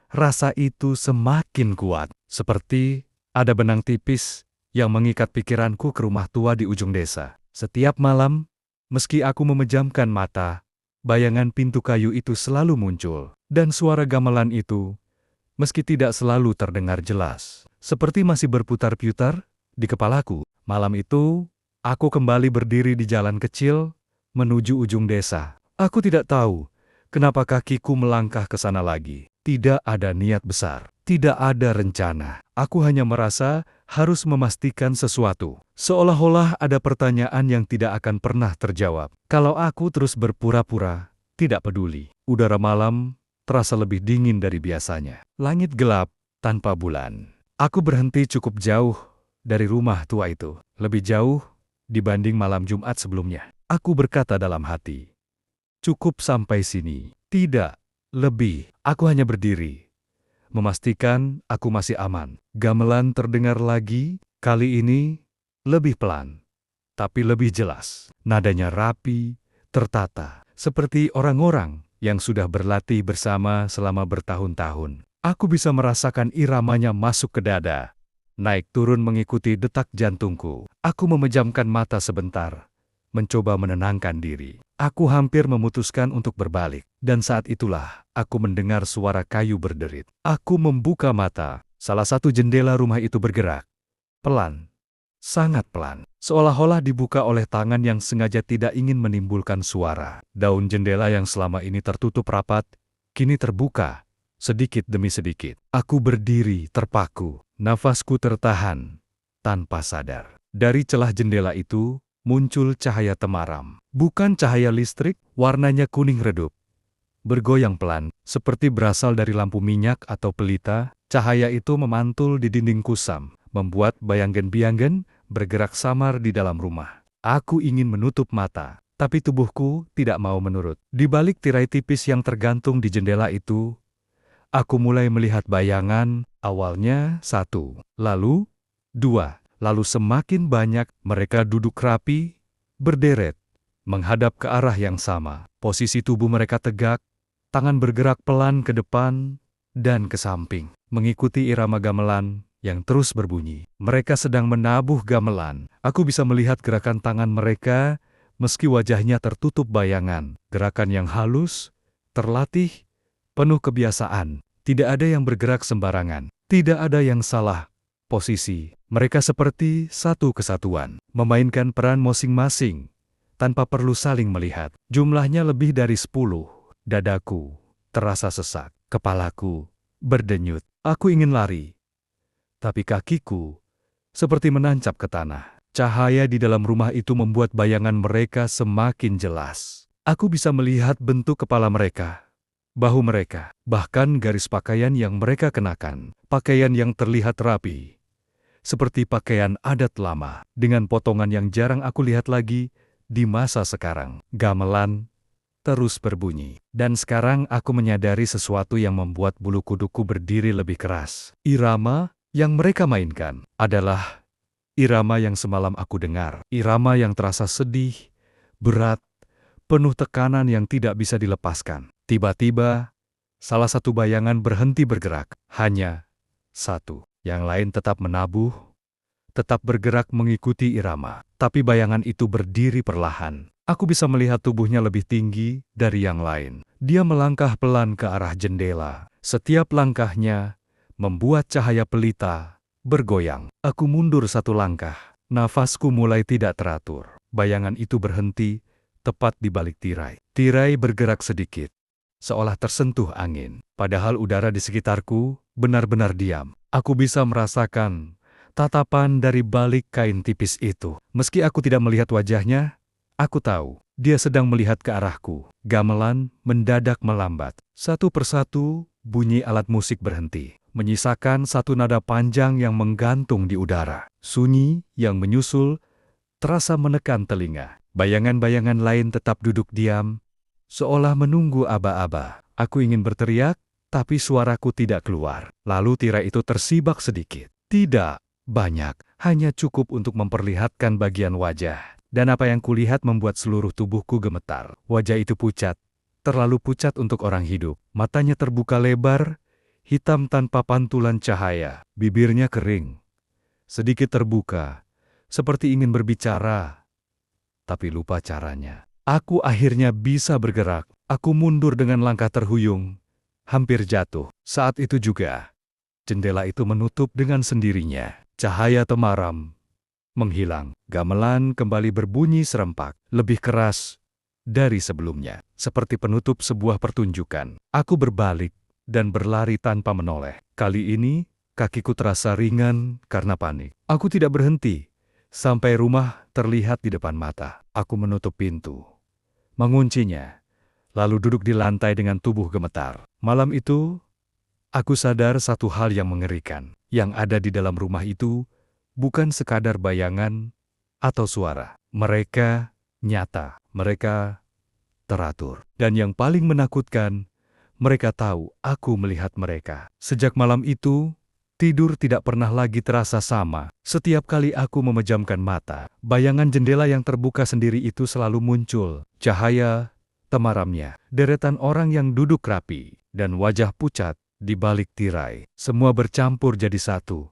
rasa itu semakin kuat. Seperti ada benang tipis yang mengikat pikiranku ke rumah tua di ujung desa. Setiap malam, meski aku memejamkan mata, bayangan pintu kayu itu selalu muncul. Dan suara gamelan itu, meski tidak selalu terdengar jelas, seperti masih berputar-putar di kepalaku. Malam itu, aku kembali berdiri di jalan kecil menuju ujung desa. Aku tidak tahu kenapa kakiku melangkah ke sana lagi. Tidak ada niat besar, tidak ada rencana. Aku hanya merasa harus memastikan sesuatu. Seolah-olah ada pertanyaan yang tidak akan pernah terjawab. Kalau aku terus berpura-pura, tidak peduli. Udara malam terasa lebih dingin dari biasanya. Langit gelap tanpa bulan. Aku berhenti cukup jauh dari rumah tua itu. Lebih jauh dibanding malam Jumat sebelumnya. Aku berkata dalam hati, Cukup sampai sini. Tidak, lebih. Aku hanya berdiri, memastikan aku masih aman. Gamelan terdengar lagi, kali ini lebih pelan, tapi lebih jelas. Nadanya rapi, tertata, seperti orang-orang yang sudah berlatih bersama selama bertahun-tahun. Aku bisa merasakan iramanya masuk ke dada, naik turun mengikuti detak jantungku. Aku memejamkan mata sebentar, mencoba menenangkan diri. Aku hampir memutuskan untuk berbalik, dan saat itulah aku mendengar suara kayu berderit. Aku membuka mata, salah satu jendela rumah itu bergerak. Pelan, sangat pelan, seolah-olah dibuka oleh tangan yang sengaja tidak ingin menimbulkan suara. Daun jendela yang selama ini tertutup rapat, kini terbuka, sedikit demi sedikit. Aku berdiri terpaku, nafasku tertahan, tanpa sadar. Dari celah jendela itu, muncul cahaya temaram. Bukan cahaya listrik, warnanya kuning redup. Bergoyang pelan, seperti berasal dari lampu minyak atau pelita. Cahaya itu memantul di dinding kusam, membuat bayangan-bayangan bergerak samar di dalam rumah. Aku ingin menutup mata, tapi tubuhku tidak mau menurut. Di balik tirai tipis yang tergantung di jendela itu, aku mulai melihat bayangan, awalnya satu, lalu dua, lalu semakin banyak. Mereka duduk rapi, berderet, menghadap ke arah yang sama. Posisi tubuh mereka tegak, tangan bergerak pelan ke depan dan ke samping, mengikuti irama gamelan yang terus berbunyi. Mereka sedang menabuh gamelan. Aku bisa melihat gerakan tangan mereka, meski wajahnya tertutup bayangan. Gerakan yang halus, terlatih, penuh kebiasaan. Tidak ada yang bergerak sembarangan. Tidak ada yang salah posisi. Mereka seperti satu kesatuan, memainkan peran masing-masing, tanpa perlu saling melihat. Jumlahnya lebih dari 10. Dadaku terasa sesak, kepalaku berdenyut. Aku ingin lari, tapi kakiku seperti menancap ke tanah. Cahaya di dalam rumah itu membuat bayangan mereka semakin jelas. Aku bisa melihat bentuk kepala mereka, bahu mereka, bahkan garis pakaian yang mereka kenakan. Pakaian yang terlihat rapi, seperti pakaian adat lama, dengan potongan yang jarang aku lihat lagi di masa sekarang. Gamelan terus berbunyi, dan sekarang aku menyadari sesuatu yang membuat bulu kuduku berdiri lebih keras. Irama yang mereka mainkan adalah irama yang semalam aku dengar. Irama yang terasa sedih, berat, penuh tekanan yang tidak bisa dilepaskan. Tiba-tiba, salah satu bayangan berhenti bergerak. Hanya satu. Yang lain tetap menabuh, tetap bergerak mengikuti irama. Tapi bayangan itu berdiri perlahan. Aku bisa melihat tubuhnya lebih tinggi dari yang lain. Dia melangkah pelan ke arah jendela. Setiap langkahnya membuat cahaya pelita bergoyang. Aku mundur satu langkah. Nafasku mulai tidak teratur. Bayangan itu berhenti tepat di balik tirai. Tirai bergerak sedikit, seolah tersentuh angin. Padahal udara di sekitarku benar-benar diam. Aku bisa merasakan tatapan dari balik kain tipis itu. Meski aku tidak melihat wajahnya, aku tahu dia sedang melihat ke arahku. Gamelan mendadak melambat. Satu persatu bunyi alat musik berhenti, menyisakan satu nada panjang yang menggantung di udara. Sunyi yang menyusul terasa menekan telinga. Bayangan-bayangan lain tetap duduk diam, seolah menunggu aba-aba. Aku ingin berteriak, tapi suaraku tidak keluar. Lalu tirai itu tersibak sedikit. Tidak banyak, hanya cukup untuk memperlihatkan bagian wajah. Dan apa yang kulihat membuat seluruh tubuhku gemetar. Wajah itu pucat, terlalu pucat untuk orang hidup. Matanya terbuka lebar, hitam tanpa pantulan cahaya. Bibirnya kering, sedikit terbuka, seperti ingin berbicara, tapi lupa caranya. Aku akhirnya bisa bergerak. Aku mundur dengan langkah terhuyung, hampir jatuh. Saat itu juga, jendela itu menutup dengan sendirinya. Cahaya temaram menghilang. Gamelan kembali berbunyi serempak, lebih keras dari sebelumnya. Seperti penutup sebuah pertunjukan. Aku berbalik dan berlari tanpa menoleh. Kali ini, kakiku terasa ringan karena panik. Aku tidak berhenti sampai rumah terlihat di depan mata. Aku menutup pintu, menguncinya, lalu duduk di lantai dengan tubuh gemetar. Malam itu, aku sadar satu hal yang mengerikan. Yang ada di dalam rumah itu bukan sekadar bayangan atau suara. Mereka nyata. Mereka teratur. Dan yang paling menakutkan, mereka tahu aku melihat mereka. Sejak malam itu, tidur tidak pernah lagi terasa sama. Setiap kali aku memejamkan mata, bayangan jendela yang terbuka sendiri itu selalu muncul. Cahaya, temaramnya, deretan orang yang duduk rapi, dan wajah pucat di balik tirai. Semua bercampur jadi satu.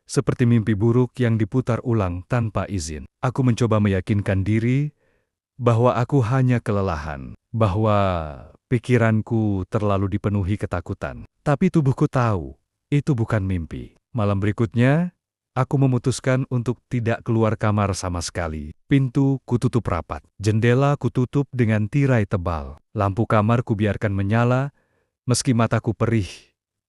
Seperti mimpi buruk yang diputar ulang tanpa izin. Aku mencoba meyakinkan diri bahwa aku hanya kelelahan, bahwa pikiranku terlalu dipenuhi ketakutan. Tapi tubuhku tahu, itu bukan mimpi. Malam berikutnya, aku memutuskan untuk tidak keluar kamar sama sekali. Pintu kututup rapat, jendela kututup dengan tirai tebal. Lampu kamar kubiarkan menyala, meski mataku perih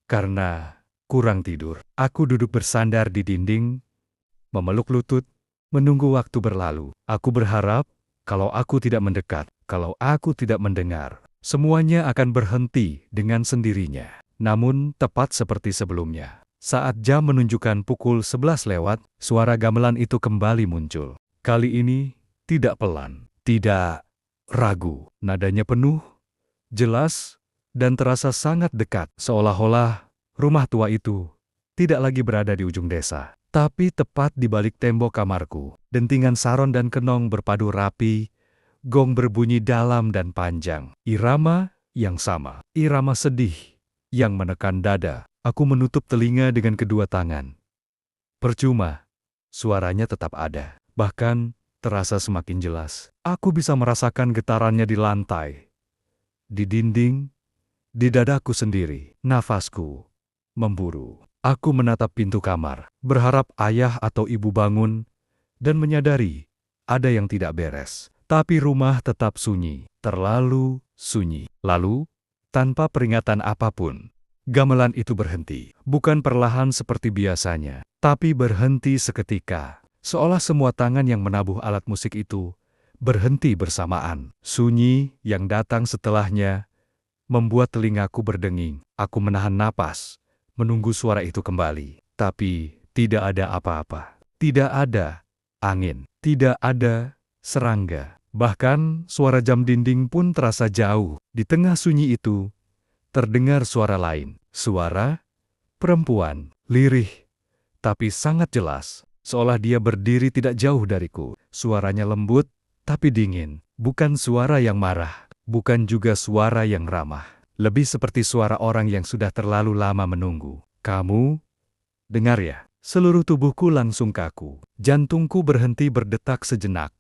karena kurang tidur. Aku duduk bersandar di dinding, memeluk lutut, menunggu waktu berlalu. Aku berharap, kalau aku tidak mendekat, kalau aku tidak mendengar, semuanya akan berhenti dengan sendirinya. Namun, tepat seperti sebelumnya, saat jam menunjukkan pukul 11 lewat, suara gamelan itu kembali muncul. Kali ini, tidak pelan, tidak ragu. Nadanya penuh, jelas, dan terasa sangat dekat. Seolah-olah rumah tua itu tidak lagi berada di ujung desa, tapi tepat di balik tembok kamarku. Dentingan saron dan kenong berpadu rapi, gong berbunyi dalam dan panjang. Irama yang sama, irama sedih yang menekan dada. Aku menutup telinga dengan kedua tangan. Percuma, suaranya tetap ada. Bahkan, terasa semakin jelas. Aku bisa merasakan getarannya di lantai, di dinding, di dadaku sendiri. Nafasku memburu. Aku menatap pintu kamar, berharap ayah atau ibu bangun, dan menyadari ada yang tidak beres. Tapi rumah tetap sunyi, terlalu sunyi. Lalu, tanpa peringatan apapun, gamelan itu berhenti. Bukan perlahan seperti biasanya, tapi berhenti seketika. Seolah semua tangan yang menabuh alat musik itu berhenti bersamaan. Sunyi yang datang setelahnya membuat telingaku berdenging. Aku menahan napas, menunggu suara itu kembali. Tapi tidak ada apa-apa. Tidak ada angin. Tidak ada serangga. Bahkan suara jam dinding pun terasa jauh. Di tengah sunyi itu, terdengar suara lain. Suara perempuan, lirih, tapi sangat jelas. Seolah dia berdiri tidak jauh dariku. Suaranya lembut, tapi dingin. Bukan suara yang marah. Bukan juga suara yang ramah. Lebih seperti suara orang yang sudah terlalu lama menunggu. Kamu dengar ya? Seluruh tubuhku langsung kaku. Jantungku berhenti berdetak sejenak.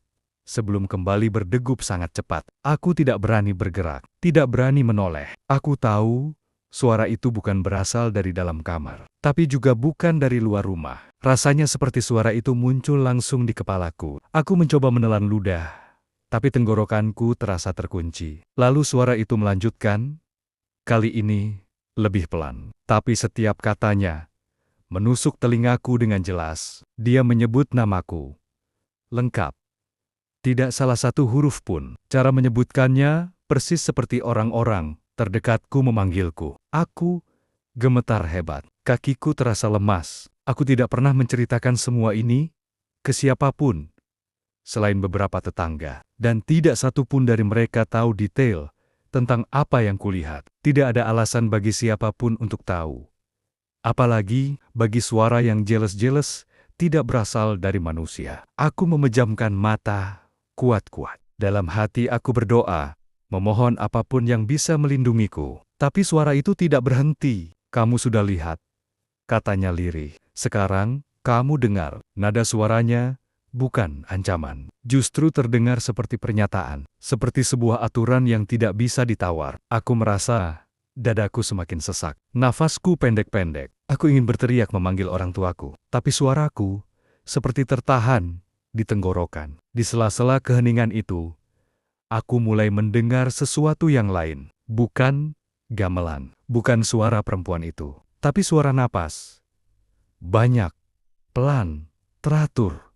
Sebelum kembali berdegup sangat cepat. Aku tidak berani bergerak. Tidak berani menoleh. Aku tahu suara itu bukan berasal dari dalam kamar. Tapi juga bukan dari luar rumah. Rasanya seperti suara itu muncul langsung di kepalaku. Aku mencoba menelan ludah, tapi tenggorokanku terasa terkunci. Lalu suara itu melanjutkan, kali ini lebih pelan. Tapi setiap katanya menusuk telingaku dengan jelas. Dia menyebut namaku lengkap. Tidak salah satu huruf pun. Cara menyebutkannya persis seperti orang-orang terdekatku memanggilku. Aku gemetar hebat. Kakiku terasa lemas. Aku tidak pernah menceritakan semua ini ke siapapun selain beberapa tetangga. Dan tidak satu pun dari mereka tahu detail tentang apa yang kulihat. Tidak ada alasan bagi siapapun untuk tahu. Apalagi bagi suara yang jelas-jelas tidak berasal dari manusia. Aku memejamkan mata kuat-kuat. Dalam hati aku berdoa, memohon apapun yang bisa melindungiku. Tapi suara itu tidak berhenti. Kamu sudah lihat, katanya lirih. Sekarang, kamu dengar. Nada suaranya bukan ancaman. Justru terdengar seperti pernyataan. Seperti sebuah aturan yang tidak bisa ditawar. Aku merasa dadaku semakin sesak. Nafasku pendek-pendek. Aku ingin berteriak memanggil orang tuaku. Tapi suaraku seperti tertahan di tenggorokan. Di sela-sela keheningan itu, aku mulai mendengar sesuatu yang lain. Bukan gamelan. Bukan suara perempuan itu. Tapi suara napas. Banyak. Pelan. Teratur.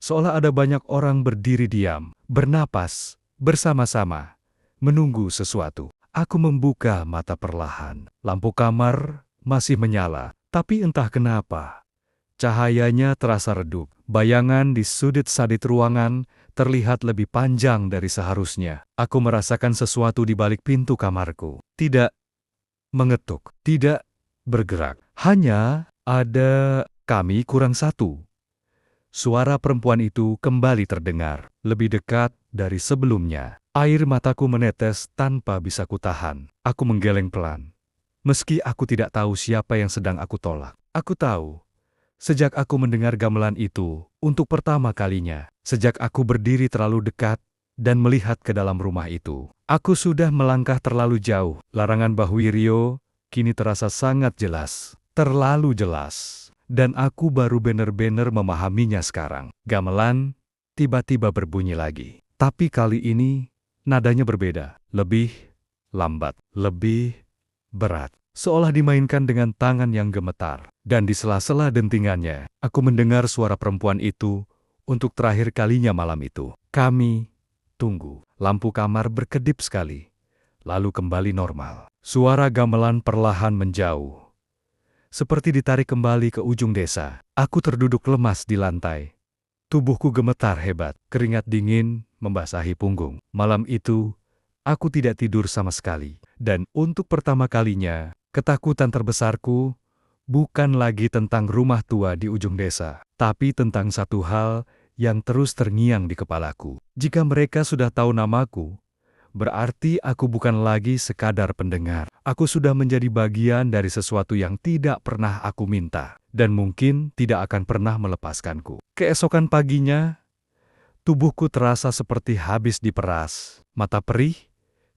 Seolah ada banyak orang berdiri diam. Bernapas. Bersama-sama. Menunggu sesuatu. Aku membuka mata perlahan. Lampu kamar masih menyala. Tapi entah kenapa, Cahayanya terasa redup. Bayangan di sudut-sadit ruangan terlihat lebih panjang dari seharusnya. Aku merasakan sesuatu di balik pintu kamarku. Tidak mengetuk, tidak bergerak. Hanya ada kami kurang satu. Suara perempuan itu kembali terdengar, lebih dekat dari sebelumnya. Air mataku menetes tanpa bisa kutahan. Aku menggeleng pelan. Meski aku tidak tahu siapa yang sedang aku tolak. Aku tahu, sejak aku mendengar gamelan itu, untuk pertama kalinya, sejak aku berdiri terlalu dekat dan melihat ke dalam rumah itu, aku sudah melangkah terlalu jauh. Larangan Bahwiryo kini terasa sangat jelas, terlalu jelas. Dan aku baru benar-benar memahaminya sekarang. Gamelan tiba-tiba berbunyi lagi. Tapi kali ini, nadanya berbeda. Lebih lambat, lebih berat. Seolah dimainkan dengan tangan yang gemetar. Dan di sela-sela dentingannya, aku mendengar suara perempuan itu untuk terakhir kalinya malam itu. Kami tunggu. Lampu kamar berkedip sekali, lalu kembali normal. Suara gamelan perlahan menjauh. Seperti ditarik kembali ke ujung desa. Aku terduduk lemas di lantai. Tubuhku gemetar hebat, keringat dingin membasahi punggung. Malam itu, aku tidak tidur sama sekali. Dan untuk pertama kalinya, ketakutan terbesarku bukan lagi tentang rumah tua di ujung desa, tapi tentang satu hal yang terus terngiang di kepalaku. Jika mereka sudah tahu namaku, berarti aku bukan lagi sekadar pendengar. Aku sudah menjadi bagian dari sesuatu yang tidak pernah aku minta, dan mungkin tidak akan pernah melepaskanku. Keesokan paginya, tubuhku terasa seperti habis diperas. Mata perih,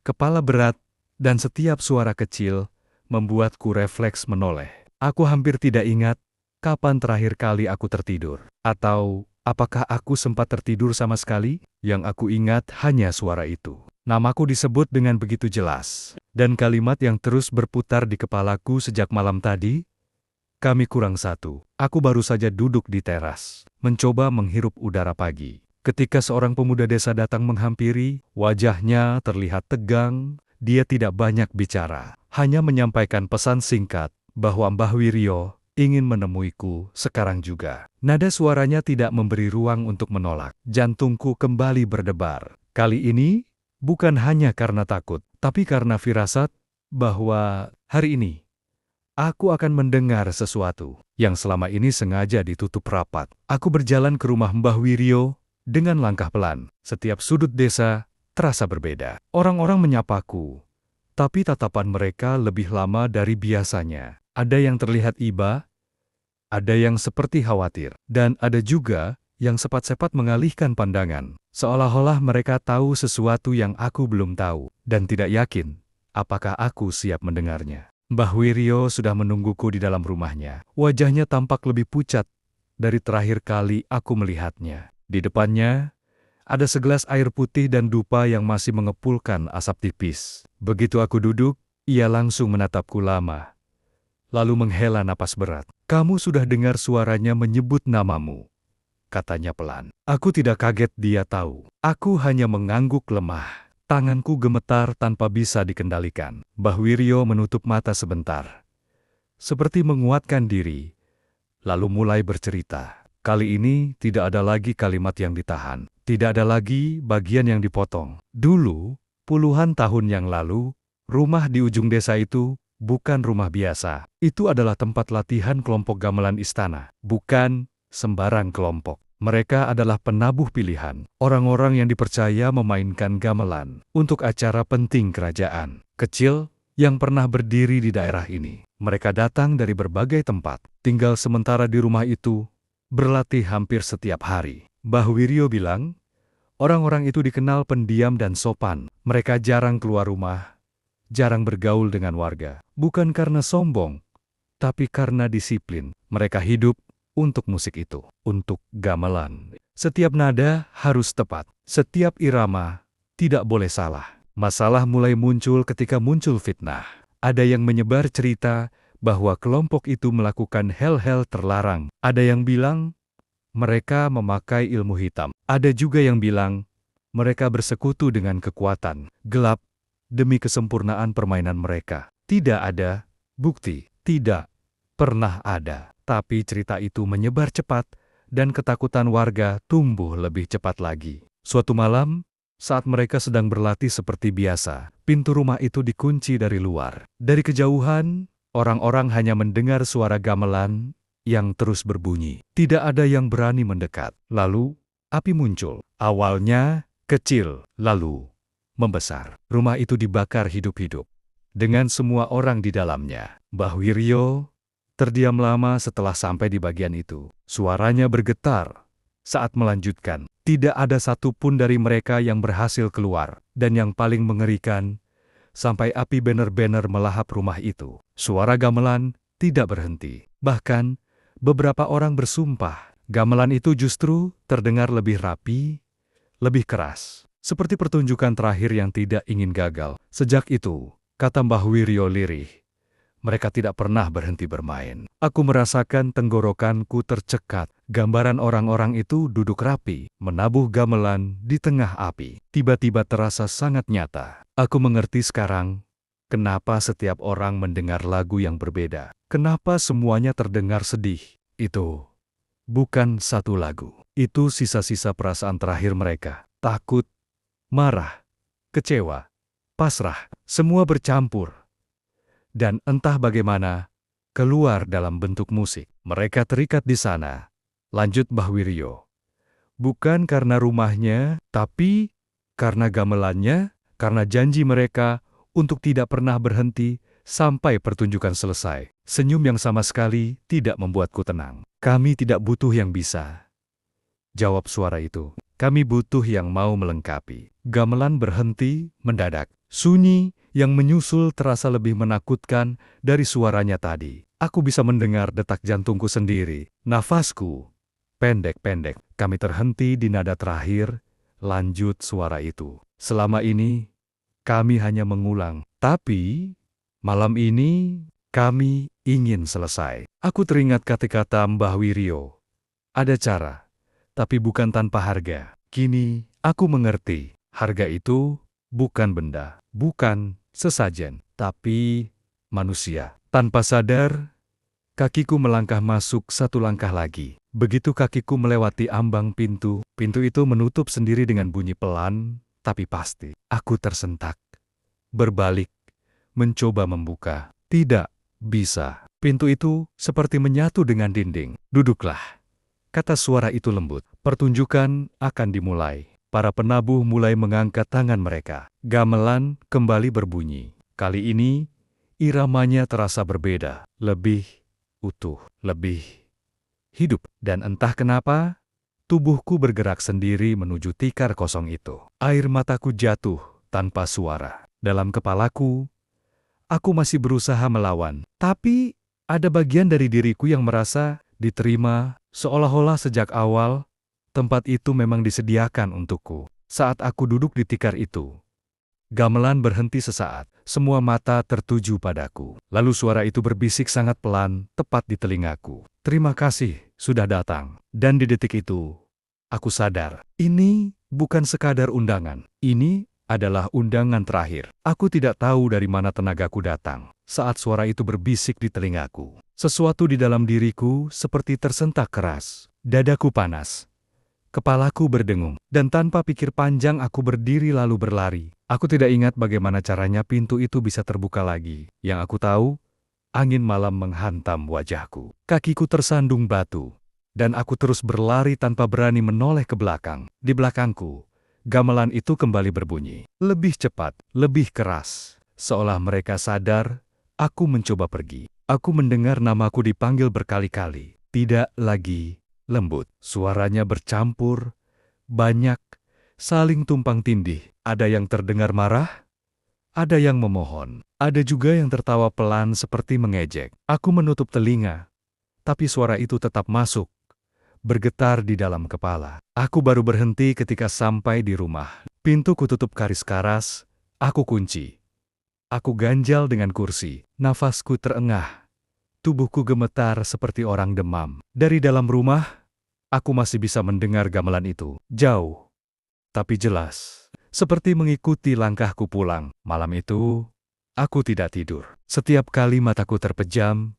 kepala berat, dan setiap suara kecil membuatku refleks menoleh. Aku hampir tidak ingat kapan terakhir kali aku tertidur. Atau apakah aku sempat tertidur sama sekali? Yang aku ingat hanya suara itu. Namaku disebut dengan begitu jelas, dan kalimat yang terus berputar di kepalaku sejak malam tadi, kami kurang satu. Aku baru saja duduk di teras, mencoba menghirup udara pagi. Ketika seorang pemuda desa datang menghampiri, wajahnya terlihat tegang, dia tidak banyak bicara, hanya menyampaikan pesan singkat, bahwa Bahwiryo ingin menemuiku sekarang juga. Nada suaranya tidak memberi ruang untuk menolak. Jantungku kembali berdebar. Kali ini, bukan hanya karena takut, tapi karena firasat bahwa hari ini aku akan mendengar sesuatu yang selama ini sengaja ditutup rapat. Aku berjalan ke rumah Mbah Wiryo dengan langkah pelan. Setiap sudut desa terasa berbeda. Orang-orang menyapaku, tapi tatapan mereka lebih lama dari biasanya. Ada yang terlihat iba, ada yang seperti khawatir, dan ada juga yang cepat-cepat mengalihkan pandangan, seolah-olah mereka tahu sesuatu yang aku belum tahu, dan tidak yakin apakah aku siap mendengarnya. Mbah Wiryo sudah menungguku di dalam rumahnya. Wajahnya tampak lebih pucat dari terakhir kali aku melihatnya. Di depannya, ada segelas air putih dan dupa yang masih mengepulkan asap tipis. Begitu aku duduk, ia langsung menatapku lama, lalu menghela napas berat. "Kamu sudah dengar suaranya menyebut namamu," katanya pelan. Aku tidak kaget dia tahu. Aku hanya mengangguk lemah. Tanganku gemetar tanpa bisa dikendalikan. Mbah Wiryo menutup mata sebentar, seperti menguatkan diri, lalu mulai bercerita. Kali ini tidak ada lagi kalimat yang ditahan. Tidak ada lagi bagian yang dipotong. Dulu, puluhan tahun yang lalu, rumah di ujung desa itu bukan rumah biasa. Itu adalah tempat latihan kelompok gamelan istana. Bukan sembarang kelompok. Mereka adalah penabuh pilihan, orang-orang yang dipercaya memainkan gamelan untuk acara penting kerajaan. Kecil, yang pernah berdiri di daerah ini. Mereka datang dari berbagai tempat, tinggal sementara di rumah itu, berlatih hampir setiap hari. Mbah Wiryo bilang, orang-orang itu dikenal pendiam dan sopan. Mereka jarang keluar rumah, jarang bergaul dengan warga. Bukan karena sombong, tapi karena disiplin. Mereka hidup untuk musik itu, untuk gamelan. Setiap nada harus tepat, setiap irama tidak boleh salah. Masalah mulai muncul ketika muncul fitnah. Ada yang menyebar cerita bahwa kelompok itu melakukan hal-hal terlarang. Ada yang bilang mereka memakai ilmu hitam. Ada juga yang bilang mereka bersekutu dengan kekuatan gelap demi kesempurnaan permainan mereka. Tidak ada bukti, tidak pernah ada. Tapi cerita itu menyebar cepat, dan ketakutan warga tumbuh lebih cepat lagi. Suatu malam, saat mereka sedang berlatih seperti biasa, pintu rumah itu dikunci dari luar. Dari kejauhan, orang-orang hanya mendengar suara gamelan yang terus berbunyi. Tidak ada yang berani mendekat. Lalu, api muncul. Awalnya kecil, lalu membesar. Rumah itu dibakar hidup-hidup, dengan semua orang di dalamnya. Mbah Wiryo terdiam lama setelah sampai di bagian itu. Suaranya bergetar saat melanjutkan. Tidak ada satupun dari mereka yang berhasil keluar. Dan yang paling mengerikan, sampai api benar-benar melahap rumah itu. Suara gamelan tidak berhenti. Bahkan, beberapa orang bersumpah, gamelan itu justru terdengar lebih rapi, lebih keras. Seperti pertunjukan terakhir yang tidak ingin gagal. Sejak itu, kata Mbah Wiryo lirih, mereka tidak pernah berhenti bermain. Aku merasakan tenggorokanku tercekat. Gambaran orang-orang itu duduk rapi, menabuh gamelan di tengah api. Tiba-tiba terasa sangat nyata. Aku mengerti sekarang, kenapa setiap orang mendengar lagu yang berbeda. Kenapa semuanya terdengar sedih. Itu bukan satu lagu. Itu sisa-sisa perasaan terakhir mereka. Takut, marah, kecewa, pasrah, semua bercampur. Dan entah bagaimana, keluar dalam bentuk musik. Mereka terikat di sana, lanjut Mbah Wiryo. Bukan karena rumahnya, tapi karena gamelannya, karena janji mereka untuk tidak pernah berhenti sampai pertunjukan selesai. Senyum yang sama sekali tidak membuatku tenang. Kami tidak butuh yang bisa, jawab suara itu. Kami butuh yang mau melengkapi. Gamelan berhenti mendadak. Sunyi yang menyusul terasa lebih menakutkan dari suaranya tadi. Aku bisa mendengar detak jantungku sendiri. Nafasku pendek-pendek. Kami terhenti di nada terakhir, lanjut suara itu. Selama ini, kami hanya mengulang. Tapi, malam ini, kami ingin selesai. Aku teringat kata-kata Mbah Wiryo. Ada cara, tapi bukan tanpa harga. Kini, aku mengerti. Harga itu bukan benda, bukan sesajen, tapi manusia. Tanpa sadar, kakiku melangkah masuk satu langkah lagi. Begitu kakiku melewati ambang pintu, pintu itu menutup sendiri dengan bunyi pelan, tapi pasti. Aku tersentak. Berbalik, mencoba membuka. Tidak bisa. Pintu itu seperti menyatu dengan dinding. Duduklah, kata suara itu lembut. Pertunjukan akan dimulai. Para penabuh mulai mengangkat tangan mereka. Gamelan kembali berbunyi. Kali ini, iramanya terasa berbeda. Lebih utuh, lebih hidup. Dan entah kenapa, tubuhku bergerak sendiri menuju tikar kosong itu. Air mataku jatuh tanpa suara. Dalam kepalaku, aku masih berusaha melawan. Tapi, ada bagian dari diriku yang merasa diterima, seolah-olah sejak awal, tempat itu memang disediakan untukku. Saat aku duduk di tikar itu, gamelan berhenti sesaat. Semua mata tertuju padaku. Lalu suara itu berbisik sangat pelan, tepat di telingaku. Terima kasih, sudah datang. Dan di detik itu, aku sadar. Ini bukan sekadar undangan. Ini adalah undangan terakhir. Aku tidak tahu dari mana tenagaku datang. Saat suara itu berbisik di telingaku, sesuatu di dalam diriku seperti tersentak keras. Dadaku panas. Kepalaku berdengung, dan tanpa pikir panjang aku berdiri lalu berlari. Aku tidak ingat bagaimana caranya pintu itu bisa terbuka lagi. Yang aku tahu, angin malam menghantam wajahku. Kakiku tersandung batu, dan aku terus berlari tanpa berani menoleh ke belakang. Di belakangku, gamelan itu kembali berbunyi. Lebih cepat, lebih keras. Seolah mereka sadar, aku mencoba pergi. Aku mendengar namaku dipanggil berkali-kali. Tidak lagi lembut. Suaranya bercampur, banyak, saling tumpang tindih. Ada yang terdengar marah, ada yang memohon, ada juga yang tertawa pelan seperti mengejek. Aku menutup telinga, tapi suara itu tetap masuk, bergetar di dalam kepala. Aku baru berhenti ketika sampai di rumah. Pintu kututup karis karas, aku kunci. Aku ganjal dengan kursi, nafasku terengah. Tubuhku gemetar seperti orang demam. Dari dalam rumah, aku masih bisa mendengar gamelan itu. Jauh, tapi jelas. Seperti mengikuti langkahku pulang. Malam itu, aku tidak tidur. Setiap kali mataku terpejam,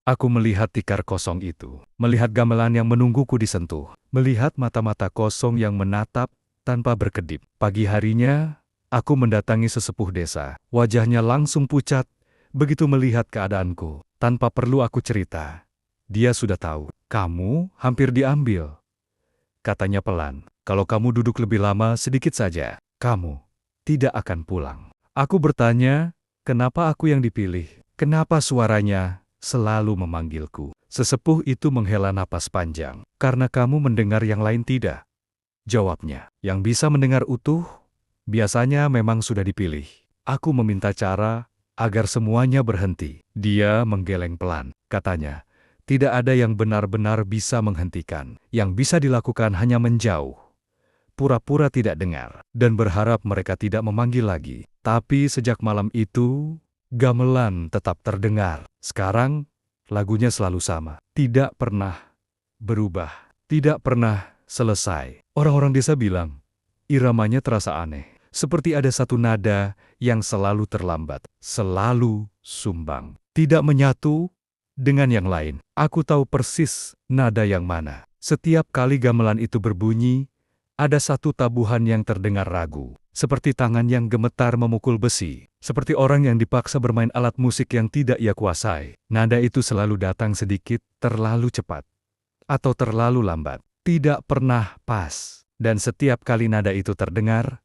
Aku melihat tikar kosong itu, melihat gamelan yang menungguku disentuh, melihat mata-mata kosong yang menatap tanpa berkedip. Pagi harinya, aku mendatangi sesepuh desa. Wajahnya langsung pucat, begitu melihat keadaanku. Tanpa perlu aku cerita, dia sudah tahu. Kamu hampir diambil, katanya pelan. Kalau kamu duduk lebih lama sedikit saja, kamu tidak akan pulang. Aku bertanya, kenapa aku yang dipilih? Kenapa suaranya selalu memanggilku? Sesepuh itu menghela napas panjang. Karena kamu mendengar yang lain tidak, jawabnya. Yang bisa mendengar utuh, biasanya memang sudah dipilih. Aku meminta cara agar semuanya berhenti. Dia menggeleng pelan, katanya. Tidak ada yang benar-benar bisa menghentikan. Yang bisa dilakukan hanya menjauh, pura-pura tidak dengar, dan berharap mereka tidak memanggil lagi. Tapi sejak malam itu, gamelan tetap terdengar. Sekarang, lagunya selalu sama. Tidak pernah berubah. Tidak pernah selesai. Orang-orang desa bilang, iramanya terasa aneh. Seperti ada satu nada yang selalu terlambat, selalu sumbang. Tidak menyatu dengan yang lain. Aku tahu persis nada yang mana. Setiap kali gamelan itu berbunyi, ada satu tabuhan yang terdengar ragu. Seperti tangan yang gemetar memukul besi. Seperti orang yang dipaksa bermain alat musik yang tidak ia kuasai. Nada itu selalu datang sedikit, terlalu cepat, atau terlalu lambat. Tidak pernah pas. Dan setiap kali nada itu terdengar,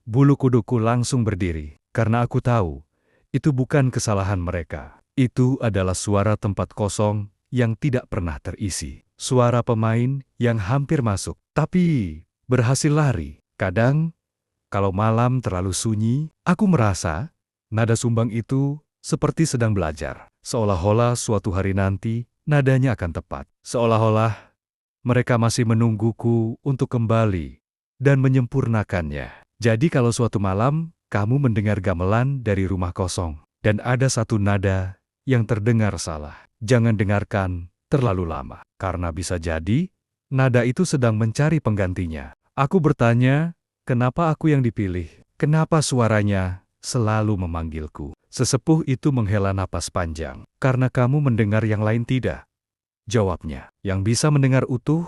bulu kuduku langsung berdiri. Karena aku tahu, itu bukan kesalahan mereka. Itu adalah suara tempat kosong yang tidak pernah terisi. Suara pemain yang hampir masuk, tapi berhasil lari. Kadang, kalau malam terlalu sunyi, aku merasa nada sumbang itu seperti sedang belajar. Seolah-olah suatu hari nanti, nadanya akan tepat. Seolah-olah mereka masih menungguku untuk kembali dan menyempurnakannya. Jadi kalau suatu malam, kamu mendengar gamelan dari rumah kosong, dan ada satu nada yang terdengar salah, jangan dengarkan terlalu lama. Karena bisa jadi, nada itu sedang mencari penggantinya. Aku bertanya, kenapa aku yang dipilih? Kenapa suaranya selalu memanggilku? Sesepuh itu menghela napas panjang. Karena kamu mendengar yang lain tidak, jawabnya. Yang bisa mendengar utuh,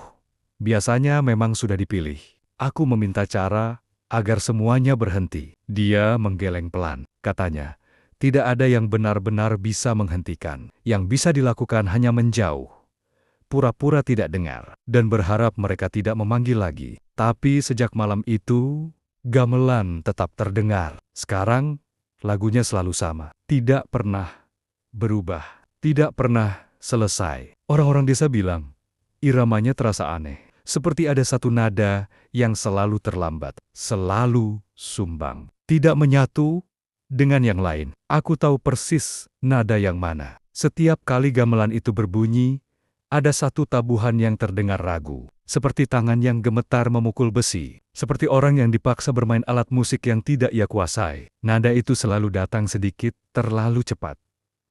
biasanya memang sudah dipilih. Aku meminta cara agar semuanya berhenti. Dia menggeleng pelan, katanya. Tidak ada yang benar-benar bisa menghentikan. Yang bisa dilakukan hanya menjauh, pura-pura tidak dengar, dan berharap mereka tidak memanggil lagi. Tapi sejak malam itu, gamelan tetap terdengar. Sekarang, lagunya selalu sama. Tidak pernah berubah. Tidak pernah selesai. Orang-orang desa bilang, iramanya terasa aneh. Seperti ada satu nada yang selalu terlambat, selalu sumbang. Tidak menyatu dengan yang lain. Aku tahu persis nada yang mana. Setiap kali gamelan itu berbunyi, ada satu tabuhan yang terdengar ragu. Seperti tangan yang gemetar memukul besi. Seperti orang yang dipaksa bermain alat musik yang tidak ia kuasai. Nada itu selalu datang sedikit, terlalu cepat,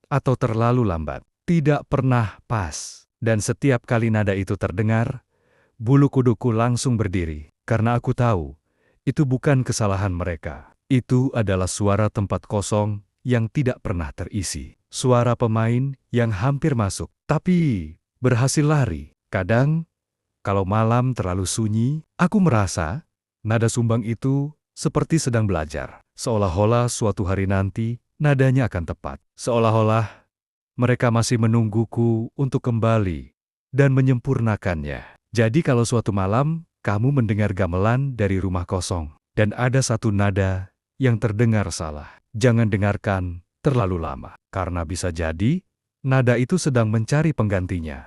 atau terlalu lambat. Tidak pernah pas. Dan setiap kali nada itu terdengar, bulu kuduku langsung berdiri. Karena aku tahu, itu bukan kesalahan mereka. Itu adalah suara tempat kosong yang tidak pernah terisi. Suara pemain yang hampir masuk, tapi berhasil lari. Kadang, kalau malam terlalu sunyi, aku merasa nada sumbang itu seperti sedang belajar. Seolah-olah suatu hari nanti, nadanya akan tepat. Seolah-olah mereka masih menungguku untuk kembali dan menyempurnakannya. Jadi kalau suatu malam, kamu mendengar gamelan dari rumah kosong, dan ada satu nada yang terdengar salah, jangan dengarkan terlalu lama. Karena bisa jadi, nada itu sedang mencari penggantinya.